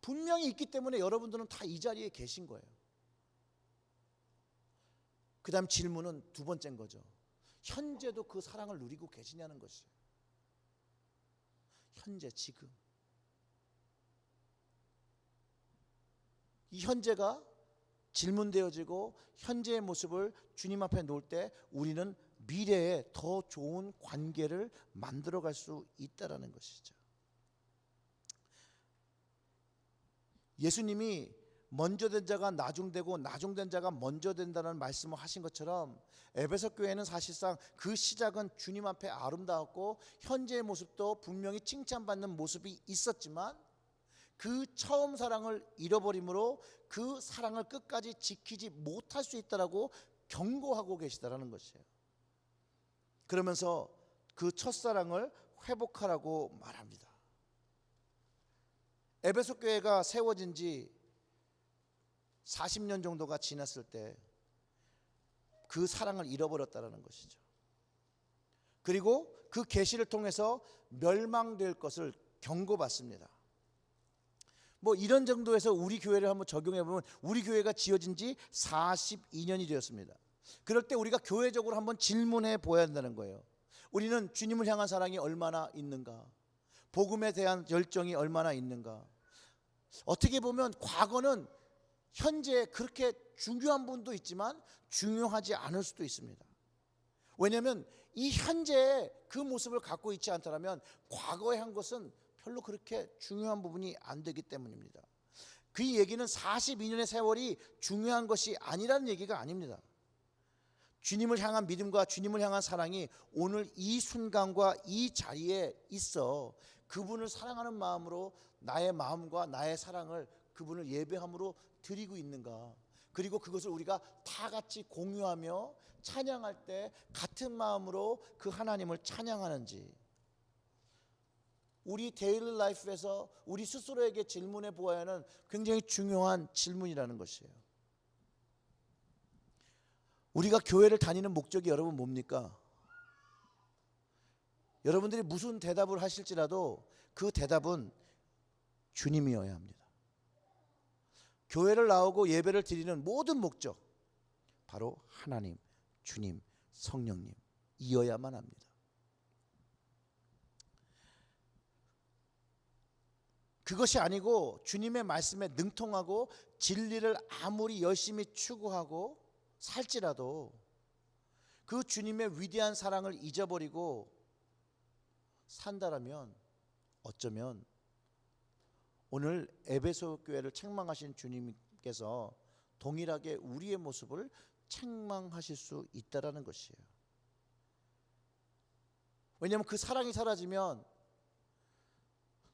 S4: 분명히 있기 때문에 여러분들은 다 이 자리에 계신 거예요. 그 다음 질문은 두 번째인 거죠. 현재도 그 사랑을 누리고 계시냐는 것이에요. 현재, 지금. 이 현재가 질문되어지고 현재의 모습을 주님 앞에 놓을 때 우리는 미래에 더 좋은 관계를 만들어갈 수 있다라는 것이죠. 예수님이 먼저 된 자가 나중되고 나중된 자가 먼저 된다는 말씀을 하신 것처럼 에베소 교회는 사실상 그 시작은 주님 앞에 아름다웠고 현재의 모습도 분명히 칭찬받는 모습이 있었지만 그 처음 사랑을 잃어버림으로 그 사랑을 끝까지 지키지 못할 수 있다라고 경고하고 계시다라는 것이에요. 그러면서 그 첫사랑을 회복하라고 말합니다. 에베소 교회가 세워진 지 40년 정도가 지났을 때 그 사랑을 잃어버렸다는 것이죠. 그리고 그 계시를 통해서 멸망될 것을 경고받습니다. 뭐 이런 정도에서 우리 교회를 한번 적용해 보면 우리 교회가 지어진 지 42년이 되었습니다. 그럴 때 우리가 교회적으로 한번 질문해 보아야 한다는 거예요. 우리는 주님을 향한 사랑이 얼마나 있는가? 복음에 대한 열정이 얼마나 있는가? 어떻게 보면 과거는 현재 그렇게 중요한 분도 있지만 중요하지 않을 수도 있습니다. 왜냐하면 이 현재의 그 모습을 갖고 있지 않다면 과거에 한 것은 별로 그렇게 중요한 부분이 안 되기 때문입니다. 그 얘기는 42년의 세월이 중요한 것이 아니라는 얘기가 아닙니다. 주님을 향한 믿음과 주님을 향한 사랑이 오늘 이 순간과 이 자리에 있어 그분을 사랑하는 마음으로 나의 마음과 나의 사랑을 그분을 예배함으로 드리고 있는가? 그리고 그것을 우리가 다 같이 공유하며 찬양할 때 같은 마음으로 그 하나님을 찬양하는지 우리 데일리 라이프에서 우리 스스로에게 질문해 보아야 하는 굉장히 중요한 질문이라는 것이에요. 우리가 교회를 다니는 목적이 여러분 뭡니까? 여러분들이 무슨 대답을 하실지라도 그 대답은 주님이어야 합니다. 교회를 나오고 예배를 드리는 모든 목적 바로 하나님, 주님, 성령님 이어야만 합니다. 그것이 아니고 주님의 말씀에 능통하고 진리를 아무리 열심히 추구하고 살지라도 그 주님의 위대한 사랑을 잊어버리고 산다라면 어쩌면 오늘 에베소 교회를 책망하신 주님께서 동일하게 우리의 모습을 책망하실 수 있다라는 것이에요. 왜냐하면 그 사랑이 사라지면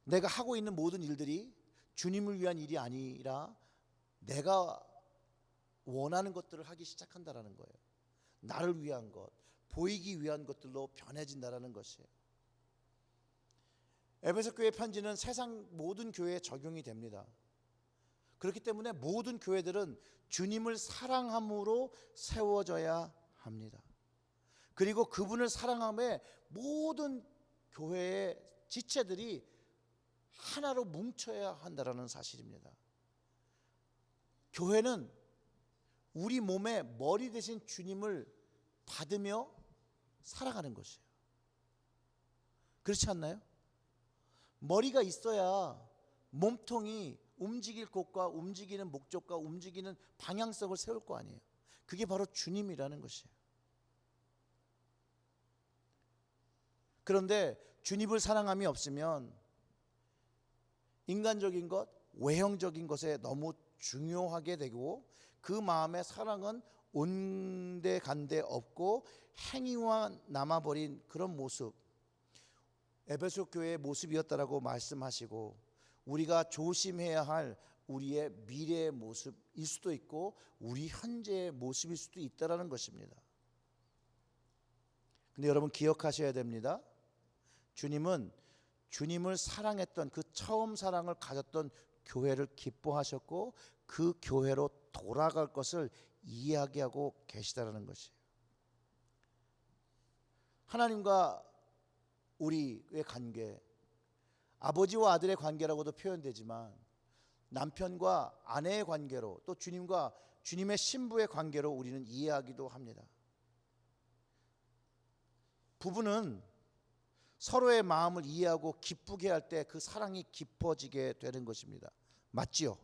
S4: 내가 하고 있는 모든 일들이 주님을 위한 일이 아니라 내가 원하는 것들을 하기 시작한다라는 거예요. 나를 위한 것, 보이기 위한 것들로 변해진다라는 것이에요. 에베소 교회 편지는 세상 모든 교회에 적용이 됩니다. 그렇기 때문에 모든 교회들은 주님을 사랑함으로 세워져야 합니다. 그리고 그분을 사랑함에 모든 교회의 지체들이 하나로 뭉쳐야 한다라는 사실입니다. 교회는 우리 몸의 머리 대신 주님을 받으며 살아가는 것이에요. 그렇지 않나요? 머리가 있어야 몸통이 움직일 곳과 움직이는 목적과 움직이는 방향성을 세울 거 아니에요. 그게 바로 주님이라는 것이에요. 그런데 주님을 사랑함이 없으면 인간적인 것, 외형적인 것에 너무 중요하게 되고 그 마음의 사랑은 온데간데 없고 행위와 남아버린 그런 모습, 에베소 교회의 모습이었다라고 말씀하시고 우리가 조심해야 할 우리의 미래의 모습일 수도 있고 우리 현재의 모습일 수도 있다라는 것입니다. 근데 여러분 기억하셔야 됩니다. 주님은 주님을 사랑했던 그 처음 사랑을 가졌던 교회를 기뻐하셨고 그 교회로 돌아갈 것을 이야기하고 계시다라는 것이에요. 하나님과 우리의 관계, 아버지와 아들의 관계라고도 표현되지만 남편과 아내의 관계로 또 주님과 주님의 신부의 관계로 우리는 이해하기도 합니다. 부부는 서로의 마음을 이해하고 기쁘게 할 때 그 사랑이 깊어지게 되는 것입니다. 맞지요?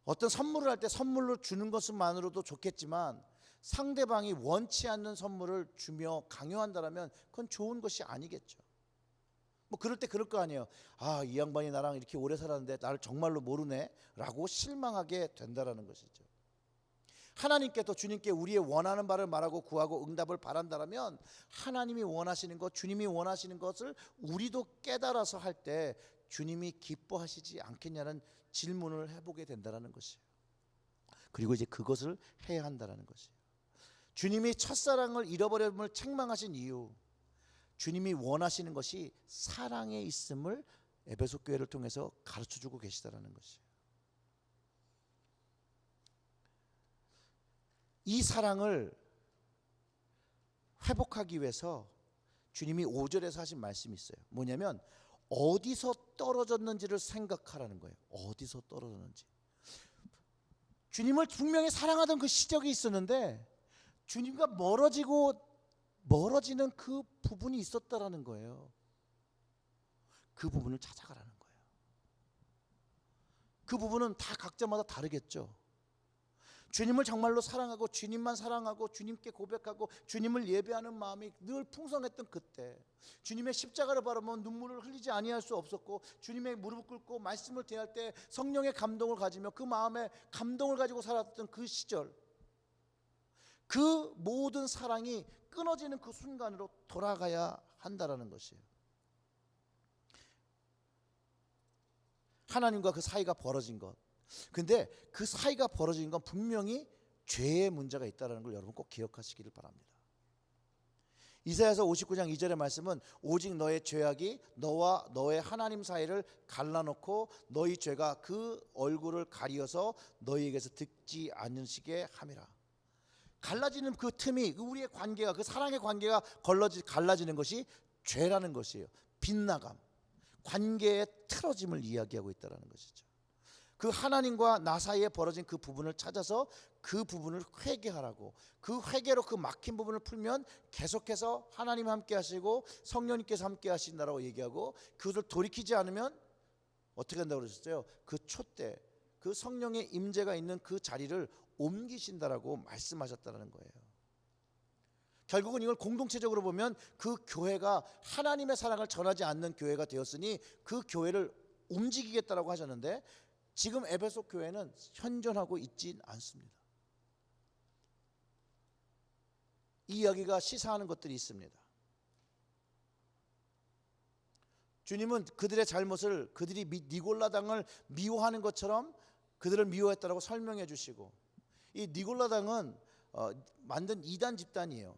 S4: 어떤 선물을 할 때 선물로 주는 것만으로도 좋겠지만 상대방이 원치 않는 선물을 주며 강요한다면 그건 좋은 것이 아니겠죠. 뭐 그럴 때 그럴 거 아니에요. 아, 이 양반이 나랑 이렇게 오래 살았는데 나를 정말로 모르네 라고 실망하게 된다라는 것이죠. 하나님께서 주님께 우리의 원하는 바를 말하고 구하고 응답을 바란다면 하나님이 원하시는 것, 주님이 원하시는 것을 우리도 깨달아서 할 때 주님이 기뻐하시지 않겠냐는 질문을 해보게 된다는 것이에요. 그리고 이제 그것을 해야 한다는 것이에요. 주님이 첫사랑을 잃어버림을 책망하신 이유, 주님이 원하시는 것이 사랑에 있음을 에베소 교회를 통해서 가르쳐주고 계시다는 것이에요. 이 사랑을 회복하기 위해서 주님이 5절에서 하신 말씀이 있어요. 뭐냐면 어디서 떨어졌는지를 생각하라는 거예요. 어디서 떨어졌는지. 주님을 분명히 사랑하던 그 시절이 있었는데 주님과 멀어지는 그 부분이 있었다라는 거예요. 그 부분을 찾아가라는 거예요. 그 부분은 다 각자마다 다르겠죠. 주님을 정말로 사랑하고 주님만 사랑하고 주님께 고백하고 주님을 예배하는 마음이 늘 풍성했던 그때, 주님의 십자가를 바라보면 눈물을 흘리지 아니할 수 없었고 주님의 무릎을 꿇고 말씀을 대할 때 성령의 감동을 가지며 그 마음에 감동을 가지고 살았던 그 시절, 그 모든 사랑이 끊어지는 그 순간으로 돌아가야 한다라는 것이에요. 하나님과 그 사이가 벌어진 것. 근데 그 사이가 벌어진 건 분명히 죄의 문제가 있다는 걸 여러분 꼭 기억하시기를 바랍니다. 이사야서 59장 2절의 말씀은 오직 너의 죄악이 너와 너의 하나님 사이를 갈라놓고 너희 죄가 그 얼굴을 가리어서 너희에게서 듣지 않으시게 함이라. 갈라지는 그 틈이, 우리의 관계가, 그 사랑의 관계가 갈라지는 것이 죄라는 것이에요. 빗나감, 관계의 틀어짐을 이야기하고 있다는 것이죠. 그 하나님과 나 사이에 벌어진 그 부분을 찾아서 그 부분을 회개하라고, 그 회개로 그 막힌 부분을 풀면 계속해서 하나님 함께 하시고 성령님께서 함께 하신다라고 얘기하고, 그것을 돌이키지 않으면 어떻게 한다고 그러셨어요? 그 촛대, 그 성령의 임재가 있는 그 자리를 옮기신다라고 말씀하셨다는 거예요. 결국은 이걸 공동체적으로 보면 그 교회가 하나님의 사랑을 전하지 않는 교회가 되었으니 그 교회를 움직이겠다라고 하셨는데, 지금 에베소 교회는 현존하고 있진 않습니다. 이 이야기가 시사하는 것들이 있습니다. 주님은 그들의 잘못을, 그들이 니골라당을 미워하는 것처럼 그들을 미워했다라고 설명해 주시고, 이 니골라당은 만든 이단 집단이에요.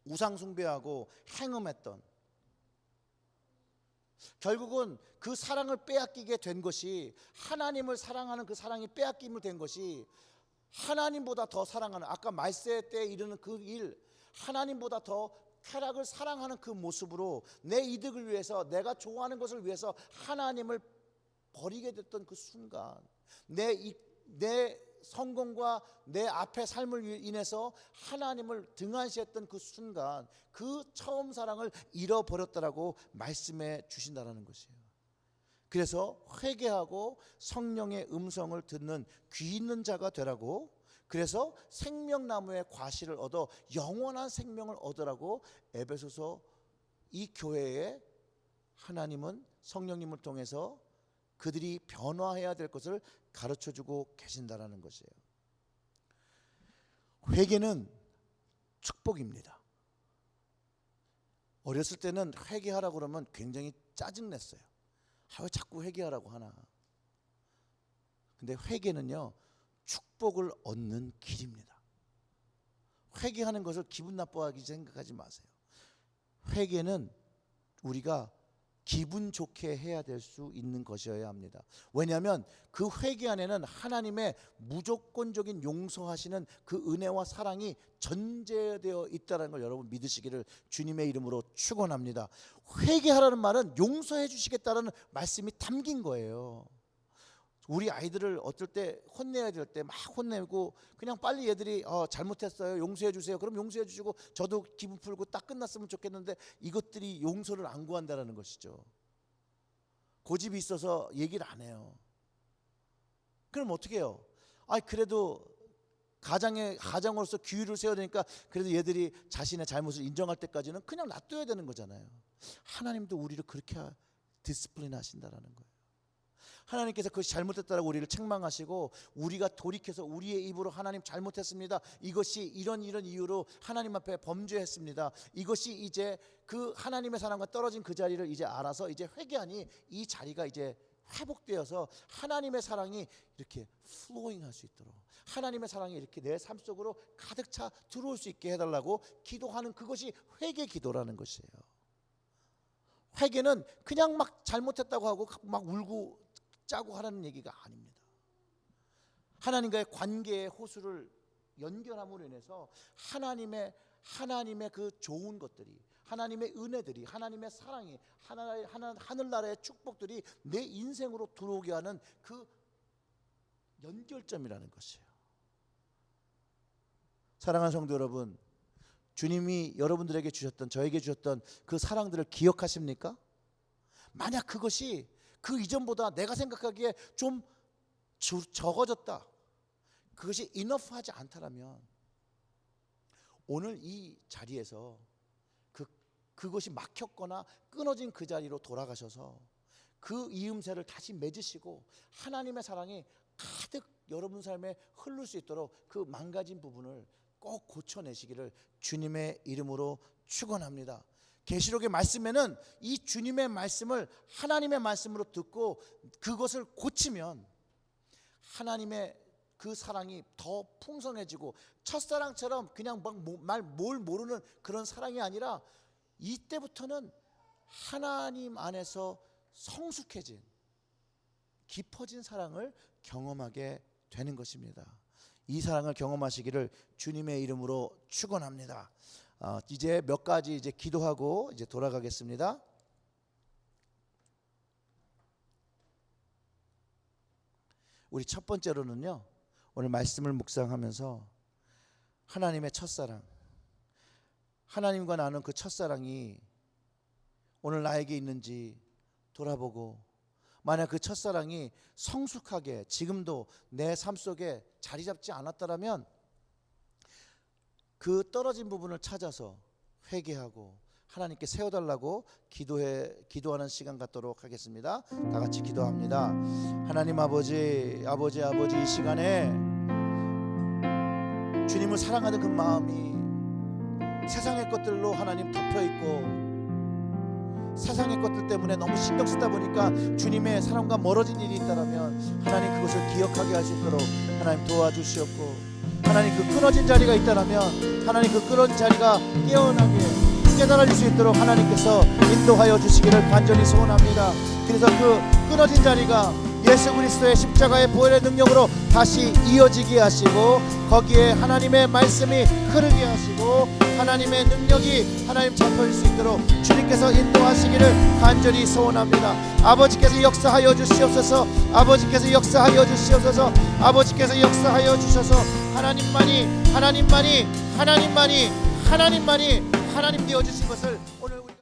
S4: 우상 숭배하고 행음했던, 결국은 그 사랑을 빼앗기게 된 것이, 하나님을 사랑하는 그 사랑이 빼앗김을 된 것이, 하나님보다 더 사랑하는, 아까 말세 때 이르는 그 일, 하나님보다 더 쾌락을 사랑하는 그 모습으로 내 이득을 위해서, 내가 좋아하는 것을 위해서 하나님을 버리게 됐던 그 순간, 내 성공과 내 앞의 삶을 인해서 하나님을 등한시했던 그 순간, 그 처음 사랑을 잃어버렸다라고 말씀해 주신다는 것이에요. 그래서 회개하고 성령의 음성을 듣는 귀 있는 자가 되라고, 그래서 생명나무의 과실을 얻어 영원한 생명을 얻으라고 에베소서 이 교회에 하나님은 성령님을 통해서 그들이 변화해야 될 것을 가르쳐주고 계신다라는 것이에요. 회개는 축복입니다. 어렸을 때는 회개하라고 그러면 굉장히 짜증냈어요. 왜 자꾸 회개하라고 하나. 근데 회개는요, 축복을 얻는 길입니다. 회개하는 것을 기분 나빠하게 생각하지 마세요. 회개는 우리가 기분 좋게 해야 될 수 있는 것이어야 합니다. 왜냐하면 그 회개 안에는 하나님의 무조건적인 용서하시는 그 은혜와 사랑이 전제되어 있다는 걸 여러분 믿으시기를 주님의 이름으로 축원합니다. 회개하라는 말은 용서해 주시겠다는 말씀이 담긴 거예요. 우리 아이들을 어떨 때 혼내야 될 때 막 혼내고, 그냥 빨리 얘들이 잘못했어요, 용서해 주세요, 그럼 용서해 주시고 저도 기분 풀고 딱 끝났으면 좋겠는데, 이것들이 용서를 안 구한다는 것이죠. 고집이 있어서 얘기를 안 해요. 그럼 어떻게 해요? 그래도 가장으로서 규율을 세워야 되니까 그래도 얘들이 자신의 잘못을 인정할 때까지는 그냥 놔둬야 되는 거잖아요. 하나님도 우리를 그렇게 디스플린 하신다라는 거예요. 하나님께서 그것이 잘못됐다라고 우리를 책망하시고 우리가 돌이켜서 우리의 입으로 하나님 잘못했습니다, 이것이 이런 이유로 하나님 앞에 범죄했습니다, 이것이 이제 그 하나님의 사랑과 떨어진 그 자리를 이제 알아서 이제 회개하니 이 자리가 이제 회복되어서 하나님의 사랑이 이렇게 플로잉 할 수 있도록, 하나님의 사랑이 이렇게 내 삶 속으로 가득 차 들어올 수 있게 해달라고 기도하는, 그것이 회개 기도라는 것이에요. 회개는 그냥 막 잘못했다고 하고 막 울고 짜고 하라는 얘기가 아닙니다. 하나님과의 관계의 호수를 연결함으로 인해서 하나님의 그 좋은 것들이, 하나님의 은혜들이, 하나님의 사랑이, 하늘나라의 축복들이 내 인생으로 들어오게 하는 그 연결점이라는 것이에요. 사랑하는 성도 여러분, 주님이 여러분들에게 주셨던, 저에게 주셨던 그 사랑들을 기억하십니까? 만약 그것이 그 이전보다 내가 생각하기에 좀 적어졌다, 그것이 enough하지 않다라면 오늘 이 자리에서 그것이 막혔거나 끊어진 그 자리로 돌아가셔서 그 이음새를 다시 맺으시고 하나님의 사랑이 가득 여러분 삶에 흐를 수 있도록 그 망가진 부분을 꼭 고쳐내시기를 주님의 이름으로 축원합니다. 계시록의 말씀에는 이 주님의 말씀을 하나님의 말씀으로 듣고 그것을 고치면 하나님의 그 사랑이 더 풍성해지고, 첫사랑처럼 그냥 뭘 모르는 그런 사랑이 아니라 이때부터는 하나님 안에서 성숙해진 깊어진 사랑을 경험하게 되는 것입니다. 이 사랑을 경험하시기를 주님의 이름으로 축원합니다. 이제 몇 가지 이제 기도하고 이제 돌아가겠습니다. 우리 첫 번째로는요, 오늘 말씀을 묵상하면서 하나님의 첫사랑, 하나님과 나눈 그 첫사랑이 오늘 나에게 있는지 돌아보고, 만약 그 첫사랑이 성숙하게 지금도 내 삶 속에 자리 잡지 않았다라면 그 떨어진 부분을 찾아서 회개하고 하나님께 세워달라고 기도하는 시간 갖도록 하겠습니다. 다 같이 기도합니다. 하나님 아버지 이 시간에 주님을 사랑하는 그 마음이 세상의 것들로 하나님 덮여있고, 세상의 것들 때문에 너무 신경 쓰다 보니까 주님의 사랑과 멀어진 일이 있다면 하나님 그것을 기억하게 할 수 있도록 하나님 도와주시옵고, 하나님 그 끊어진 자리가 있다면 하나님 그 끊어진 자리가 깨어나게 깨달아질 수 있도록 하나님께서 인도하여 주시기를 간절히 소원합니다. 그래서 그 끊어진 자리가 예수 그리스도의 십자가의 보혈의 능력으로 다시 이어지게 하시고, 거기에 하나님의 말씀이 흐르게 하시고 하나님의 능력이 하나님 잡혀질 수 있도록 주님께서 인도하시기를 간절히 소원합니다. 아버지께서 역사하여 주시옵소서. 아버지께서 역사하여 주시옵소서. 아버지께서 역사하여 주셔서 하나님만이 하나님 되어 주신 것을